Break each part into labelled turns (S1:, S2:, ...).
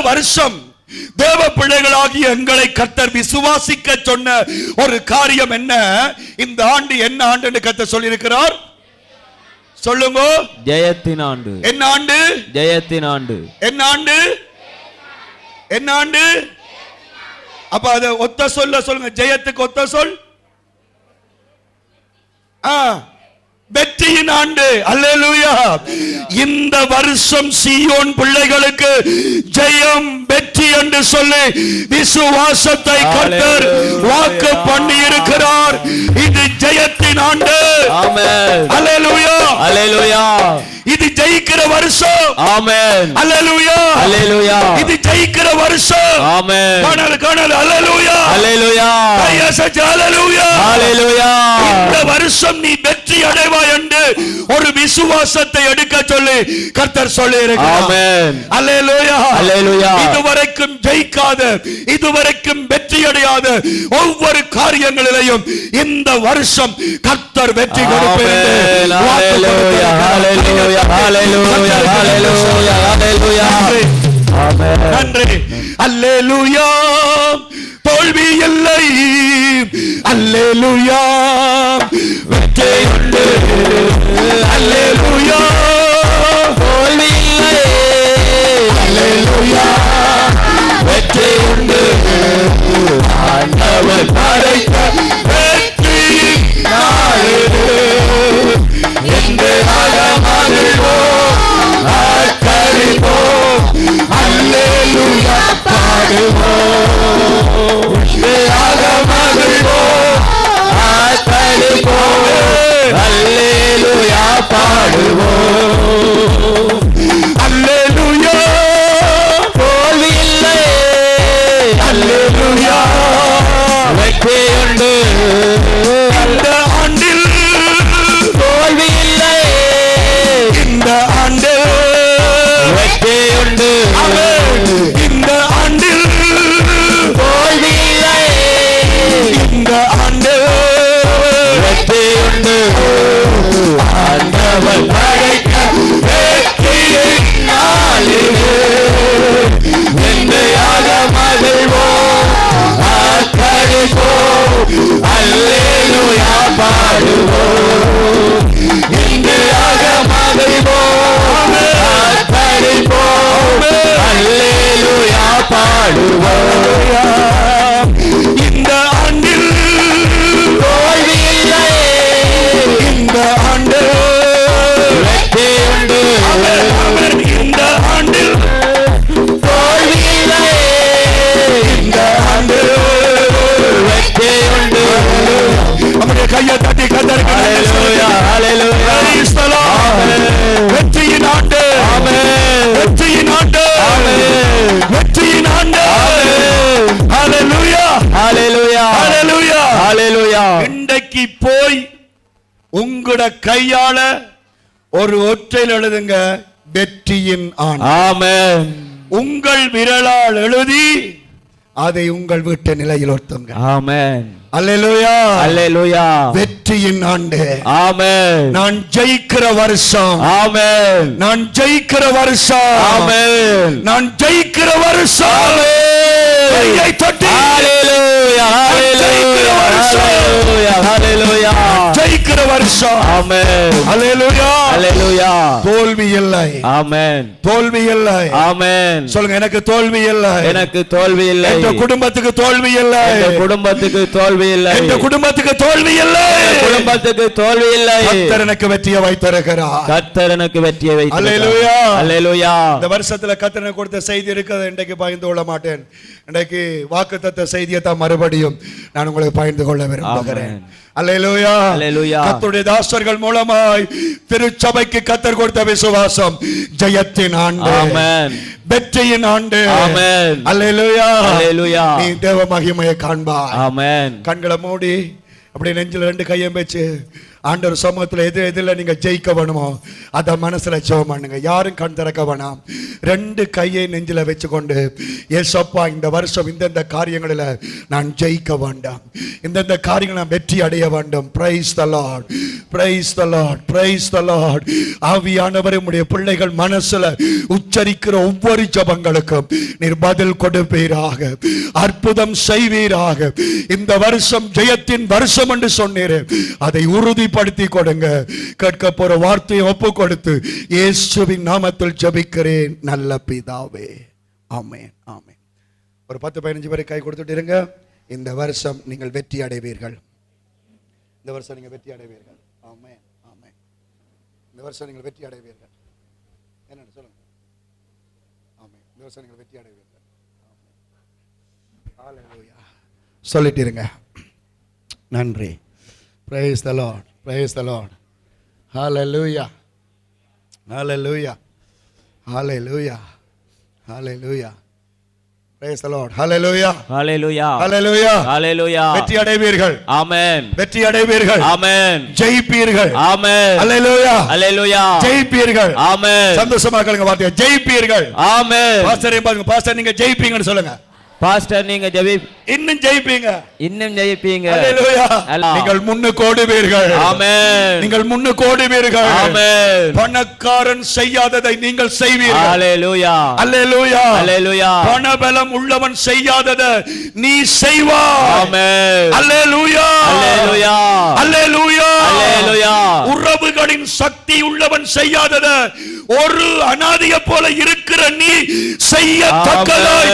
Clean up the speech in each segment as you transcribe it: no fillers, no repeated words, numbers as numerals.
S1: வருஷம் தேவ பிள்ளைகளாகிய எங்களை கர்த்தர் விசுவாசிக்க சொன்ன ஒரு காரியம் என்ன? இந்த ஆண்டு என்ன ஆண்டு கர்த்தர் சொல்லி இருக்கிறார்? சொல்லுங்க.
S2: ஜெயத்தின் ஆண்டு.
S1: என்ன ஆண்டு?
S2: ஜெயத்தின் ஆண்டு. என்ன ஆண்டு?
S1: என்ன ஆண்டு? அப்ப அத ஒத்த சொல்ல சொல்லுங்க. ஜெயத்துக்கு ஒத்த சொல் வெற்றியின் ஆண்டு. அல்லேலூயா. இந்த வருஷம் சீயோன் பிள்ளைகளுக்கு ஜெயம் வெற்றி என்று சொல்லி விசுவாசத்தை கர்த்தர் வாக்கு பண்ணி இருக்கிறார். இது ஜெயத்தின் ஆண்டு. ஆமென். அல்லேலூயா. அல்லேலூயா. இது ஜெயிக்கிற வருஷம். ஆமென். அல்லேலூயா. அல்லேலூயா. இது ஜெயிக்கிற வருஷம். ஆமென். காணல அல்லேலூயா. அல்லேலூயா. கையசைச்சு அல்லேலூயா. அல்லேலூயா. இந்த வருஷம் நீ வெற்றி அடைவாய் என்று ஒரு விசுவாசத்தை எடுக்க சொல்லி கர்த்தர் சொல்லி இருக்கிறார். ஆமென். அல்லேலூயா. அல்லேலூயா. இதுவரைக்கும் ஜெயிக்காத, இதுவரைக்கும் வெற்றி அடையாத ஒவ்வொரு காரியங்களிலும் இந்த வருஷம் கர்த்தர் வெற்றி கொடுப்பார். அல்லேலூயா. அல்லேலூயா. Hallelujah, hallelujah, hallelujah. Amen. நன்றி. அல்லேலூயா. தோல்வி இல்லை. அல்லேலூயா. வெற்றி உண்டு. அல்லேலூயா. தோல்வி இல்லை. அல்லேலூயா. வெற்றி உண்டு. ஆண்டவர் படைத்த வெற்றியின் நாள் என்று அல்லேலூயா பாடுவோம். அல்லேலூயா பாடுவோம். அல்லேலூயா. தோல்வி இல்லை. அல்லேலூயா. வெற்றி உண்டு. இந்த ஆண்டில் தோல்வி இல்லை. இந்த ஆண்டு வெற்றி உண்டு. இந்த ஆண்டில் தோல்வி இல்லை. இந்த ஆண்டு வெற்றி உண்டு. ஆண்டவர் படைத்த வெற்றியின் நாளிலே வெண்மையாக மகிழ்வோம், ஆர்ப்பரிப்போம். அல்லேலூயா பாடுவோம். வெண்மையாக மகிழ்வோம், ஆர்ப்பரிப்போம். அல்லேலூயா பாடுவோம். இந்த ஆண்டில் தோல்வி இல்லை. இந்த ஆண்டு வெற்றி உண்டு. இந்த ஆண்டில் தோல்வி இல்லை. இந்த ஆண்டு வெற்றி உண்டு. நம்முடைய கையை தட்டி கர்த்தருக்கு அல்லேலூயா. அல்லேலூயா. வெற்றியின் ஆண்டு. வெற்றியின் ஆண்டு. வெற்றியின் ஆண்டு. அல்லேலூயா. அல்லேலூயா. அல்லேலூயா. அல்லேலூயா. இன்றைக்கு போய் உங்களோட கையால ஒரு ஒற்றையில் எழுதுங்க, வெற்றியின் ஆண்டு. ஆமென். உங்கள் விரலால் எழுதி அதை உங்கள் வீட்டு நிலையில் ஒட்டுங்க. ஆமென். அல்லேலூயா. அல்லேலூயா. வெற்றியின் ஆண்டு. ஆமென். நான் ஜெயிக்கிற வருஷம். ஆமென். நான் ஜெயிக்கிற வருஷம். ஆமென். நான் ஜெயிக்கிற வருஷம். கையை தட்டி அல்லேலூயா. அல்லேலூயா. அல்லேலூயா. ஜெயிக்கிற வருஷம். ஆமென். அல்லேலூயா. அல்லேலூயா. தோல்வி இல்லை. ஆமென். தோல்வி இல்லை. ஆமென். சொல்லுங்க, எனக்கு தோல்வி இல்லை. எனக்கு தோல்வி இல்லை. என் குடும்பத்துக்கு தோல்வி இல்லை. என் குடும்பத்துக்கு தோல்வி இல்லை. என் குடும்பத்துக்கு தோல்வி இல்லை. குடும்பத்துக்கு தோல்வி இல்லை. கர்த்தர் எனக்கு வெற்றியை வைத்திருக்கிறார். கர்த்தர் எனக்கு வெற்றியை வைத்திருக்கிறார். அல்லேலூயா. அல்லேலூயா. இந்த வருஷத்துல கர்த்தர் எனக்கு கொடுத்த செய்தி இருக்குது. இன்றைக்கு பகிர்ந்து கொள்ள மாட்டேன். இன்றைக்கு வாக்குத்தத்த செய்தியை தான் மறுபடியும் நான் உங்களுக்கு பகிர்ந்து கொள்ள விரும்புகிறேன். அல்லேலூயா. அல்லேலூயா. கர்த்தருடைய தாசர்கள் மூலமாய் திருச்சபைக்கு கர்த்தர் கொடுத்த விசுவாசம் ஜெயத்தின் ஆண்டு. ஆமென். வெற்றியின் ஆண்டு. ஆமென். அல்லேலூயா. அல்லேலூயா. நீ தேவ மகிமையை காண்பாய். ஆமென். கண்களை மூடி அப்படி நெஞ்சில ரெண்டு கையை வச்சு ஆண்டவர் சமூகத்தில் எதில் நீங்க ஜெயிக்க வேணுமோ அத மனசுல ஜெபம் பண்ணுங்க. யாரும் கண் திறக்க வேணாம். ரெண்டு கையை நெஞ்சில வச்சுக்கொண்டு, ஏசப்பா இந்த வருஷம் இந்தந்த காரியங்களில் நான் ஜெயிக்க வேண்டாம், இந்தந்த காரியங்கள் நான் வெற்றி அடைய வேண்டும். Praise the Lord. Praise the Lord, praise the Lord. ஆவியானவரே, உம்முடைய பிள்ளைகள் மனசுல உச்சரிக்கிற ஒவ்வொரு ஜெபங்களுக்கும் நீர் பதில் கொடுப்பீராக, அற்புதம் செய்வீராக. இந்த வருஷம் ஜெயத்தின் வருஷம் என்று சொன்னீரே, அதை உறுதிப்படுத்தி கொடுங்க. கேட்க போற வார்த்தையை ஒப்பு கொடுத்து இயேசுவின் நாமத்தில் ஜெபிக்கிறேன் நல்ல பிதாவே, ஆமென், ஆமென். ஒரு 10-15 பேரை கை கொடுத்துட்டு இருங்க. இந்த வருஷம் நீங்கள் வெற்றி அடைவீர்கள். இந்த வருஷம் நீங்கள் வெற்றி அடைவீர்கள். ஆமென், ஆமென். இந்த வருஷம் நீங்கள் வெற்றி அடைவீர்கள். என்ன சொல்லுங்க? ஆமென். இந்த வருஷம் நீங்கள் வெற்றி அடைவீர்கள். ஹalleluya. சொல்லிட்டு இருங்க. நன்றி. Praise the Lord, praise the Lord. Hallelujah, hallelujah, hallelujah, hallelujah. Praise the Lord. Hallelujah.
S2: Hallelujah.
S1: Hallelujah.
S2: Hallelujah.
S1: வெற்றி அடைவீர்கள்.
S2: Amen.
S1: வெற்றி அடைவீர்கள்.
S2: Amen.
S1: ஜெயிப்பீர்கள்.
S2: Amen.
S1: Hallelujah.
S2: Hallelujah.
S1: ஜெயிப்பீர்கள்.
S2: Amen.
S1: சந்தோஷமா கேளுங்க வார்த்தையை. ஜெயிப்பீர்கள்.
S2: Amen.
S1: பாஸ்டரே பாருங்க, பாஸ்டர் நீங்க ஜெயிப்பீங்கன்னு சொல்லுங்க.
S2: பாஸ்டர் நீங்க
S1: இன்னும் ஜெயிப்பீங்க.
S2: இன்னும் ஜெயிப்பீங்க.
S1: ஹalleluya. நீங்கள் முன்னுக்கு ஓடுவீர்கள்.
S2: ஆமென்.
S1: நீங்கள் முன்னுக்கு ஓடுவீர்கள்.
S2: ஆமென்.
S1: பணக்காரன் செய்யாததை நீங்கள் செய்வீர்கள்.
S2: ஹalleluya.
S1: ஹalleluya.
S2: ஹalleluya.
S1: பணபலம் உள்ளவன் செய்யாததை நீ செய்வாய்.
S2: ஆமென்.
S1: ஹalleluya.
S2: ஹalleluya.
S1: ஹalleluya.
S2: ஹalleluya.
S1: உறவுகளின் சக்தி உள்ளவன் செய்யாததை ஒரு அநாதியை போல இருக்கிற நீ செய்யத்தக்கதாய்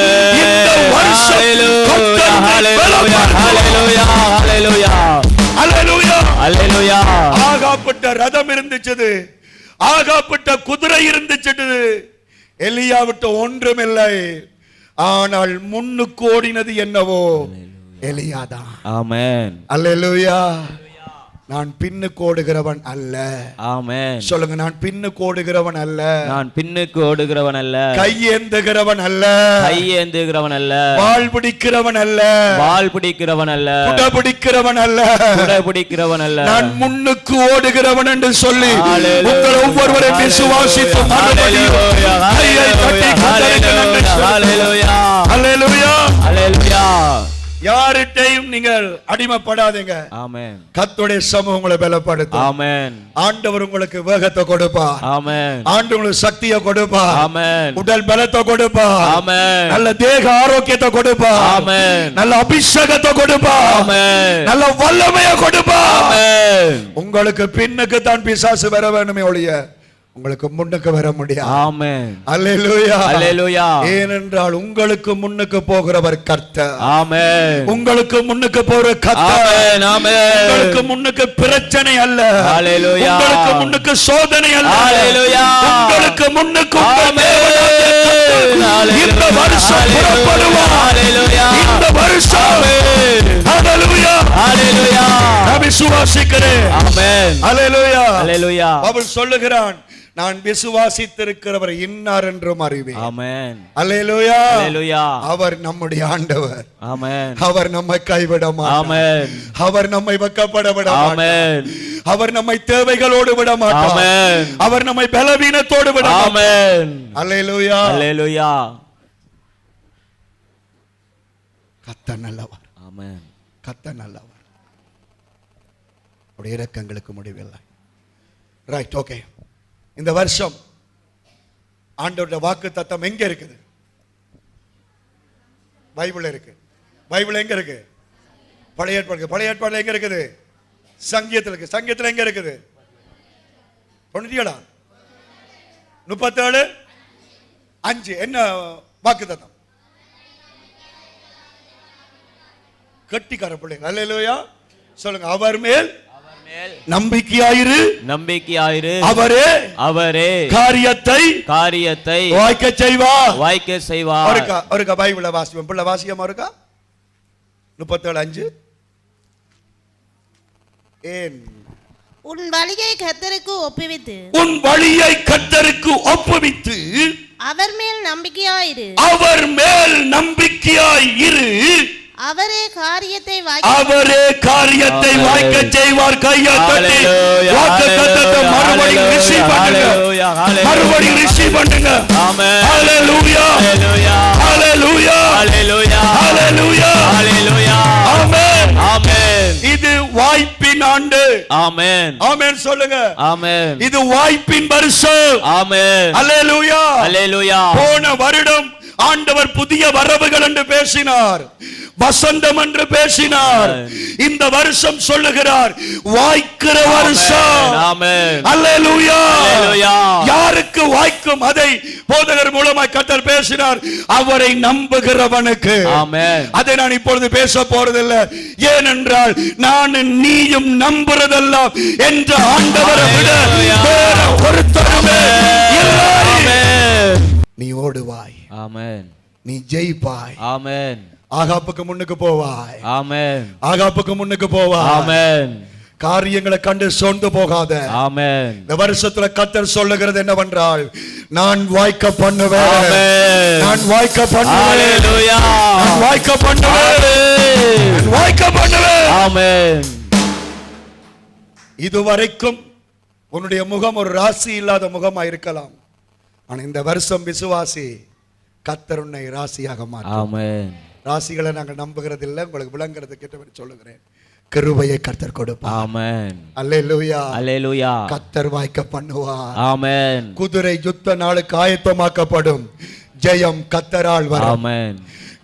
S1: இந்த வருஷம் ஆகாப்பட்ட ரதம் இருந்துச்சு, ஆகாப்பட்ட குதிரை இருந்துச்சு. எலியாவிட்ட ஒன்றுமில்லை. ஆனால் முன்னுக்கு ஓடினது என்னவோ எலியாதான். ஆமென். அல்லேலூயா. நான் பின்னுக்கு ஓடுகிறவன் அல்ல. ஆமென். சொல்லுங்க, நான் பின்னுக்கு ஓடுகிறவன் அல்ல.
S2: நான் பின்னுக்கு ஓடுகிறவன் அல்ல.
S1: கையேந்துகிறவன் அல்ல.
S2: கையேந்துகிறவன் அல்ல.
S1: வாள் பிடிக்கிறவன் அல்ல.
S2: வாள் பிடிக்கிறவன் அல்ல.
S1: குடை பிடிக்கிறவன் அல்ல.
S2: குடை பிடிக்கிறவன் அல்ல.
S1: நான் முன்னுக்கு ஓடுகிறவன் என்று சொல்லி உங்கள் ஒவ்வொருவரையும் விசுவாசித்து மறுபடியும் கையை தட்டி கர்த்தருக்கு நன்றி சொல்லுங்கள். ஹalleluya. ஹalleluya. ஹalleluya. யார்கிட்டையும் நீங்கள் அடிமைப்படாதீங்க. ஆமென். கர்த்தருடைய சமூகம் உங்களை பலப்படுத்தும். ஆமென். ஆண்டவர் உங்களுக்கு வேகத்தை கொடுப்பார். ஆமென். ஆண்டவர் உங்களுக்கு சக்தியை கொடுப்பார். ஆமென். உடல் பலத்தை கொடுப்பார். ஆமென். நல்ல தேக ஆரோக்கியத்தை கொடுப்பார். ஆமென். நல்ல அபிஷேகத்தை கொடுப்பார். ஆமென். நல்ல வல்லமையை கொடுப்பார். ஆமென். உங்களுக்கு பின்னுக்கு தான் பிசாசு வர வேண்டுமே ஒழிய உங்களுக்கு முன்னுக்கு வர முடியாது. ஆமென். அல்லேலூயா. அல்லேலூயா. ஏனென்றால் உங்களுக்கு முன்னுக்கு போகிறவர் கர்த்தர். ஆமென். உங்களுக்கு முன்னுக்கு போகிற கர்த்தர். ஆமென். ஆமென். உங்களுக்கு முன்னுக்கு பிரச்சனை அல்ல. அல்லேலூயா. உங்களுக்கு முன்னுக்கு சோதனை அல்ல. அல்லேலூயா. உங்களுக்கு முன்னுக்கு இந்த வருஷம் புறப்படுவார். அல்லேலூயா. இந்த வருஷம் அல்லேலூயா. அல்லேலூயா. நான் விசுவாசிக்கிறேன். ஆமென். அல்லேலூயா. அல்லேலூயா. பவுல் சொல்லுகிறான், நான் விசுவாசித்திருக்கிறவர் இன்னார் என்றும் அறிவேன். ஆமென். அல்லேலூயா. அல்லேலூயா. அவர் நம்முடைய ஆண்டவர். ஆமென். அவர் நம்மை கைவிட மாட்டார். ஆமென். அவர் நம்மை வெட்கப்பட விட மாட்டார். ஆமென். அவர் நம்மை தேவைகளோடு விட மாட்டார். ஆமென். அவர் நம்மை பலவீனத்தோடு விட மாட்டார். ஆமென். அல்லேலூயா. அல்லேலூயா. கர்த்தர் நல்லவர். ஆமென். கர்த்தர் நல்லவர். அவருடைய இரக்கங்களுக்கு முடிவில்லை. Right, okay. இந்த வருஷம் ஆண்டவருடைய வாக்கு தத்தம் எங்க இருக்குது? பைபிள் இருக்கு. பைபிள் எங்க இருக்கு? பழைய ஏற்பாடு. பழைய ஏற்பாடுல எங்க இருக்குது? சங்கீதத்துல இருக்கு. சங்கீதத்துல எங்க இருக்குது? 37:5 என்ன வாக்கு தத்தம்? கட்டிக்கார பிள்ளைங்க. அல்லேலூயா. சொல்லுங்க, அவர் மேல் நம்பிக்கையாயிரு. நம்பிக்கையாயிரு. அவரே அவரே காரியத்தை வாய்க்க செய்வார். வாய்க்க செய்வார். ஒருக்கா பைபிள வாசிப்போம். பிள்ளை வாசியம் ஒருக்கா. 37:5. ஏன்
S3: உன் வழியை கர்த்தருக்கு ஒப்புவித்து
S1: அவர் மேல் நம்பிக்கையாயிரு.
S3: அவரே காரியத்தை
S1: வாய்க்க செய்வார். கையை தட்டி வாக்குத்தத்தத்தை மறுபடியும் ரிசீவ் பண்ணுங்க. மறுபடியும் ரிசீவ் பண்ணுங்க. ஆமென். ஹalleluya. ஹalleluya. ஹalleluya. ஹalleluya. ஹalleluya. ஹalleluya. ஆமென். ஆமென். இது வாய்ப்பின் வாய்ப்பின் ஆண்டு.
S2: ஆமென்.
S1: ஆமென் சொல்லுங்க.
S2: ஆமென்.
S1: இது வாய்ப்பின் வருஷம்.
S2: ஆமென்.
S1: அல்லேலூயா.
S2: அல்லேலூயா.
S1: போன வருடம் ஆண்டவர் புதிய வரவுகள் என்று பேசினார், வசந்தம் என்று பேசினார். இந்த வருஷம் சொல்லுகிறார் வாய்க்கிற வருஷம்.
S2: ஆமென்.
S1: அல்லேலூயா.
S2: அல்லேலூயா.
S1: யாருக்கு வாய்க்கும் அதை போதகர் மூலமாய் கர்த்தர் பேசினார், அவரை நம்புகிறவனுக்கு.
S2: ஆமென்.
S1: அதை நான் இப்பொழுது பேச போறதில்லை. ஏனென்றால் நான் நீயும் நம்புறதெல்லாம் என்ற ஆண்டவரை விட வேற ஒருத்தருமே இல்லை. நீ ஓடுவாய்.
S2: ஆமென்.
S1: நீ ஜெயிப்பாய்.
S2: ஆமென்.
S1: ஆகாப்புக்கு முன்னுக்கு போவாய்.
S2: ஆமென்.
S1: ஆகாப்புக்கு முன்னுக்கு போவாய்.
S2: ஆமென்.
S1: காரியங்களை கண்டு சோர்ந்து போகாத.
S2: ஆமென்.
S1: இந்த வருஷத்துல கர்த்தர் சொல்லுகிறது என்னவென்றால், நான் வாய்க்க பண்ணுவேன்.
S2: ஆமென்.
S1: நான் வாய்க்க பண்ணுவேன்.
S2: அல்லேலூயா.
S1: நான் வாய்க்க பண்ணுவேன். நான் வாய்க்க பண்ணுவேன்.
S2: ஆமென்.
S1: இதுவரைக்கும் உன்னுடைய முகம் ஒரு ராசி இல்லாத முகமா இருக்கலாம். ஆனா இந்த வருஷம் விசுவாசி, கர்த்தர் உன்னை ராசியாக மாட்டார்.
S2: ஆமென்.
S1: ராசிகளை நாங்கள் நம்புகிறது இல்லை, உங்களுக்கு விளங்குறது கேட்டவரை சொல்லுகிறேன். கிருபையை கர்த்தர் கொடுப்பார்.
S2: ஆமென்.
S1: அல்லேலூயா.
S2: அல்லேலூயா.
S1: கர்த்தர் வாய்க்க பண்ணுவார்.
S2: ஆமென்.
S1: குதிரை யுத்த நாளுக்கு ஆயத்தமாக்கப்படும். ஜெயம் கர்த்தரால் வரும்.
S2: ஆமென்.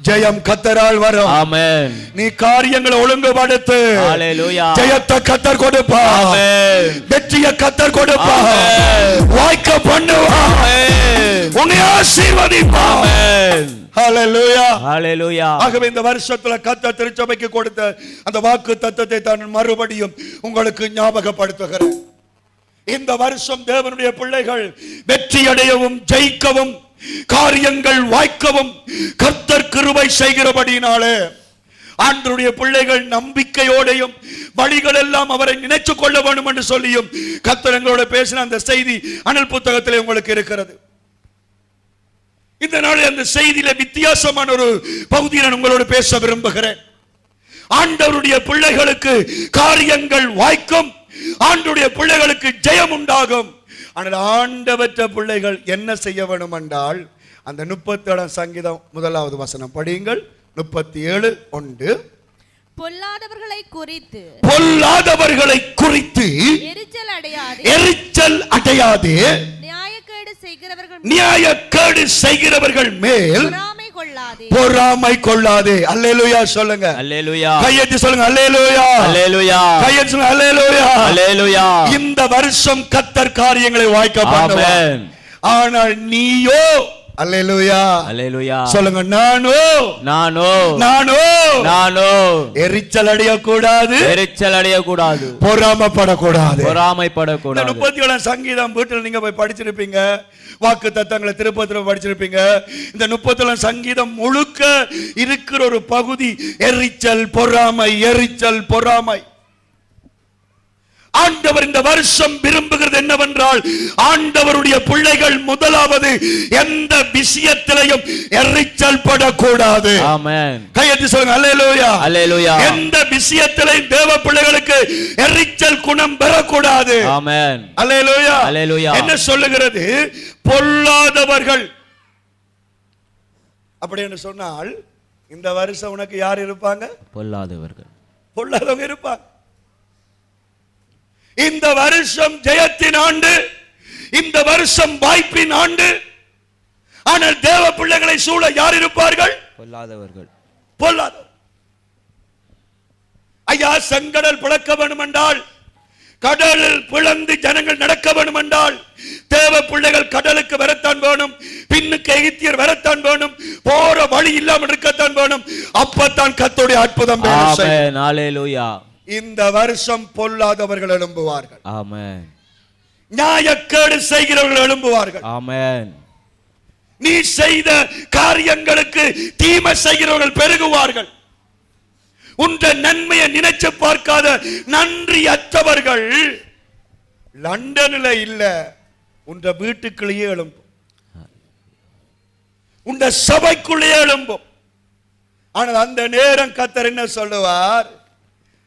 S1: ஜெயம் கர்த்தரால் வரும்.
S2: ஆமென்.
S1: நீ காரியங்களை ஒழுங்குபடுத்து.
S2: அல்லேலூயா.
S1: ஜெயத்தை கர்த்தர் கொடுப்பார்.
S2: ஆமென்.
S1: வெற்றியை கர்த்தர் கொடுப்பார்.
S2: ஆமென்.
S1: வாய்க்க பண்ணுவார்.
S2: ஆமென்.
S1: உன்னை ஆசீர்வதிப்பார்.
S2: ஆமென்.
S1: ஹல்லேலூயா.
S2: ஹல்லேலூயா.
S1: ஆகவே இந்த வருஷத்துல கர்த்தர் திருச்சபைக்கு கொடுத்த அந்த வாக்கு தத்தத்தை தான் மறுபடியும் உங்களுக்கு ஞாபகப்படுத்துகிறேன். இந்த வருஷம் தேவனுடைய பிள்ளைகள் வெற்றி அடையவும் ஜெயிக்கவும் காரியங்கள் வாய்க்கவும் கர்த்தர் கிருபை செய்கிறபடினாலே ஆண்டவருடைய பிள்ளைகள் நம்பிக்கையோடையும் வழிகள் எல்லாம் அவரை நினைச்சு கொள்ள வேண்டும் என்று சொல்லியும் கர்த்தர் எங்களோட பேசின அந்த செய்தி அனல் புத்தகத்திலே உங்களுக்கு இருக்கிறது. இந்த நாளில் அந்த செய்தியில வித்தியாசமான ஒரு பகுதியை நான் உங்களோடு பேச விரும்புகிறேன். ஆண்டவருடைய பிள்ளைகளுக்கு காரியங்கள் வாய்க்கும், ஆண்டவருடைய பிள்ளைகளுக்கு ஜெயம் உண்டாகும். ஆனால் ஆண்டவற்ற பிள்ளைகள் என்ன செய்ய வேண்டும் என்றால், அந்த 37 சங்கீதம் 1வது வசனம் படியுங்கள். 37:1.
S3: பொல்லாதவர்களை
S1: குறித்து எரிச்சல் அடையாதே, நியாயக்கேடு செய்கிறவர்கள் மேல் பொறாமை கொள்ளாதே. அல்லேலூயா சொல்லுங்க.
S2: அல்லேலூயா.
S1: கையெழுத்து சொல்லுங்க. அல்லேலூயா.
S2: அல்லேலூயா.
S1: கையெழுத்து சொல்லுங்க. அல்லேலூயா.
S2: அல்லேலூயா.
S1: இந்த வருஷம் கர்த்தர் காரியங்களை வாய்க்க பண்ணுவார்.
S2: ஆமென்.
S1: ஆனால் நீயோ, அல்லேலூயா.
S2: அல்லேலூயா.
S1: சொல்லுங்க, நானோ எரிச்சல் அடையக்கூடாது, பொறாமைப்படக்கூடாது. 37 சங்கீதம் வீட்டில் நீங்க போய் படிச்சிருப்பீங்க, வாக்கு தத்தங்களை திருப்பத்தில் படிச்சிருப்பீங்க. இந்த 37 சங்கீதம் முழுக்க இருக்கிற ஒரு பகுதி எரிச்சல் பொறாமை. ஆண்டவர் இந்த வருஷம் விரும்புகிறது என்னவென்றால், ஆண்டவருடைய பிள்ளைகள் முதலாவது எந்த விஷயத்திலையும் எரிச்சல் படக்கூடாது.
S2: ஆமென்.
S1: கையெழுத்து சொல்லுங்க. அல்லேலூயா.
S2: அல்லேலூயா.
S1: எந்த விஷயத்திலையும் தேவ பிள்ளைகளுக்கு எரிச்சல் குணம் பெறக்கூடாது.
S2: ஆமென்.
S1: அல்லேலூயா.
S2: அல்லேலூயா.
S1: என்ன சொல்லுகிறது? பொல்லாதவர்கள். அப்படி என்று சொன்னால் இந்த வருஷம் உனக்கு யார் இருப்பாங்க? பொல்லாதவங்க இருப்பாங்க. இந்த வருஷம் ஜெயத்தின் ஆண்டு, இந்த வருஷம் வாய்ப்பின் ஆண்டு. ஆனால் தேவ பிள்ளைகளை சூழ யார் இருப்பார்கள்?
S2: பொல்லாதவர்கள்.
S1: ஐயா, செங்கடல் பிளக்க வேண்டும் என்றால், கடலில் பிளந்து ஜனங்கள் நடக்க வேண்டும் என்றால், தேவ பிள்ளைகள் கடலுக்கு வரத்தான் வேணும், பின்னுக்கு எகிப்தியர் வரத்தான் வேணும், போற வழி இல்லாமல் இருக்கத்தான் வேணும். அப்பத்தான் கர்த்தருடைய அற்புதம்.
S2: ஆமென். அல்லேலூயா.
S1: இந்த வருஷம் பொல்லாதவர்கள் எழும்புவார்கள்.
S2: ஆமென்.
S1: நியாயக்கேடு செய்கிறவர்கள் எழும்புவார்கள்.
S2: ஆமென்.
S1: நீ செய்த காரியங்களுக்கு தீமை செய்கிறவர்கள் பெருகுவார்கள். உன்ற நன்மையை நினைச்சு பார்க்காத நன்றி அற்றவர்கள் லண்டனில் இல்ல, உன்ற வீட்டுக்குள்ளேயே எழும்பும், உன்ற சபைக்குள்ளேயே எழும்பும். ஆனால் அந்த நேரம் கர்த்தர் என்ன சொல்லுவார்?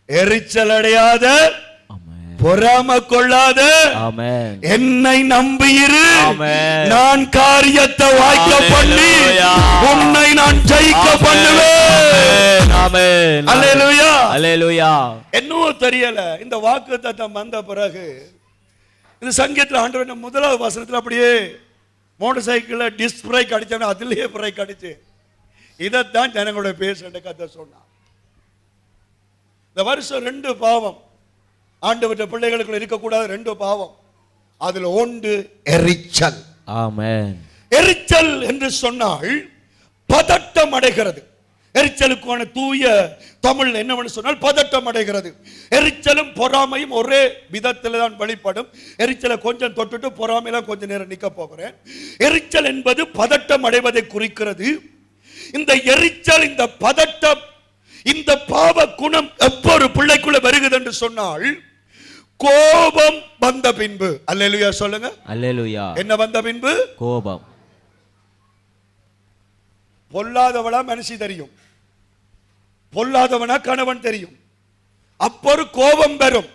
S1: எரிச்சல் அடையாத, பொறாம கொள்ளாத,
S2: ஆமென்.
S1: என்னை நம்பியிரு,
S2: ஆமென்.
S1: நான் காரியத்தை வாய்க்க பண்ணி உன்னை நான் ஜெயிக்க பண்ணுவேன்.
S2: ஆமென்.
S1: அல்லேலூயா.
S2: அல்லேலூயா.
S1: என்னவோ தெரியல, இந்த வாக்குத்தத்தம் வந்த பிறகு இந்த சங்கீதத்தில் ஆண்டவர் முதலாவது வசனத்தில் அப்படியே மோட்டார் சைக்கிள்ல டிஸ்க் பிரேக் அடிச்சோன்னா அதுலயே பிரேக் அடிச்சு இதைத்தான் ஜனங்களோட பேசுற கதை சொன்னான். இந்த வருஷம் 2 பாவம் ஆண்டவற்ற பிள்ளைகளுக்குள்ள இருக்கக்கூடாது. 2 பாவம். அதுல ஒன்று எரிச்சல்.
S2: ஆமென்.
S1: எரிச்சல் என்று சொன்னால் பதட்டம் அடைகிறது. எரிச்சலுக்கான தூய தமிழ் என்னவென்று சொன்னால் பதட்டம் அடைகிறது. எரிச்சலும் பொறாமையும் ஒரே விதத்தில் தான் வெளிப்படும். எரிச்சலை கொஞ்சம் தொட்டுட்டு பொறாமையில கொஞ்ச நேரம் நிக்க போகிறேன். எரிச்சல் என்பது பதட்டம் அடைவதை குறிக்கிறது. இந்த எரிச்சல், இந்த பதட்டம், இந்த பாவ குணம் எப்பொரு பிள்ளைக்குள்ள வருகிறது என்று சொன்னால் கோபம் வந்த பின்பு. அல்லேலூயா சொல்லுங்க.
S2: அல்லேலூயா.
S1: என்ன வந்த பின்பு?
S2: கோபம்.
S1: பொல்லாதவளா மனுஷி தெரியும், பொல்லாதவனா கணவன் தெரியும். அப்பொரு கோபம் வரும்.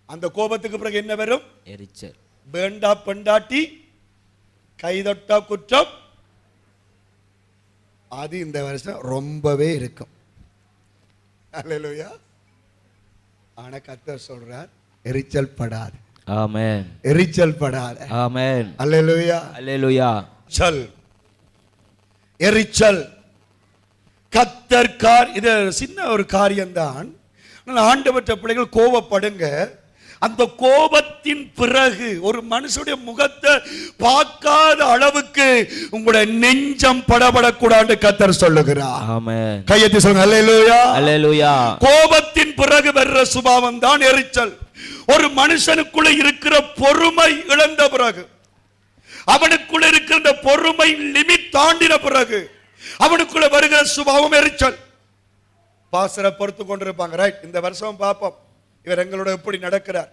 S1: அந்த கோபத்துக்கு பிறகு என்ன வரும்?
S2: எரிச்சல்.
S1: வேண்டா பெண்டாட்டி, கைதொட்டா குற்றம். அது இந்த வருஷம் ரொம்பவே இருக்கும். அல்லேலூயா. ஆனா கர்த்தர் சொல்றார், எரிச்சல் படாது.
S2: ஆமென்.
S1: எரிச்சல் படாது.
S2: ஆமென்.
S1: அல்லேலூயா.
S2: அல்லேலூயா.
S1: சல் எரிச்சல் கர்த்தர் இது சின்ன ஒரு காரியம்தான். ஆண்டவற்ற பிள்ளைகள் கோபப்படுங்க. அந்த கோபத்தின் பிறகு ஒரு மனுஷனுடைய முகத்தை பார்க்காத அளவுக்கு உங்களுடைய நெஞ்சம் படபடக்கூடாது கர்த்தர் சொல்லுகிறார்.
S2: ஆமென்.
S1: கையெத்தி சொல்லுங்க. அல்லேலூயா.
S2: அல்லேலூயா.
S1: கோபத்தின் பிறகு வர்ற சுபாவம் தான் எரிச்சல். ஒரு மனுஷனுக்குள்ள இருக்கிற பொறுமை இழந்த பிறகு, அவனுக்குள்ள இருக்கிற பொறுமை லிமிட் தாண்டின பிறகு அவனுக்குள்ள வருகிற சுபாவம் எரிச்சல். பாசரை பொறுத்து கொண்டிருப்பாங்க. ரைட், இந்த வருஷம் பார்ப்போம் இவர் எங்களோட எப்படி நடக்கிறார்,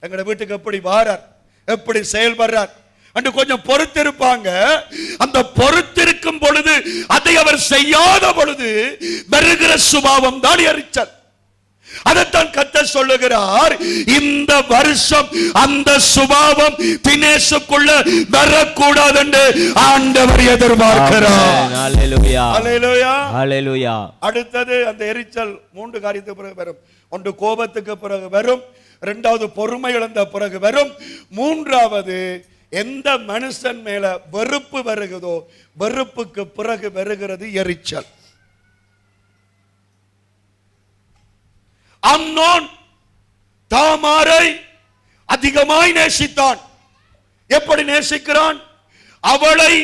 S1: எங்களோட வீட்டுக்கு எப்படி வாரார், எப்படி செயல்படுறார் என்று கொஞ்சம் பொறுத்திருப்பாங்க. அந்த பொறுத்திருக்கும் பொழுது அதை அவர் செய்யாத பொழுது வருகிற சுபாவம் தான் எரிச்சல். அதைத்தான் கர்த்தர் சொல்லுகிறார், இந்த வருஷம் அந்த சுபாவம் தினேசுக்குள்ள வரக்கூடாது என்று ஆண்டவர் எதிர்பார்க்கிறார்.
S2: அல்லேலூயா.
S1: அல்லேலூயா.
S2: அல்லேலூயா.
S1: அடுத்தது அந்த எரிச்சல் 3 காரியத்துக்கு பிறகு வரும். ஒன்று கோபத்துக்கு பிறகு வரும், 2வது பொறுமை இழந்த பிறகு வரும், 3வது எந்த மனுஷன் மேல வெறுப்பு வருகிறதோ வெறுப்புக்கு பிறகு வருகிறது எரிச்சல். அம்னோன் தாமாரை அதிகமாய் நேசித்தான். எப்படி நேசிக்கிறான்? அவளை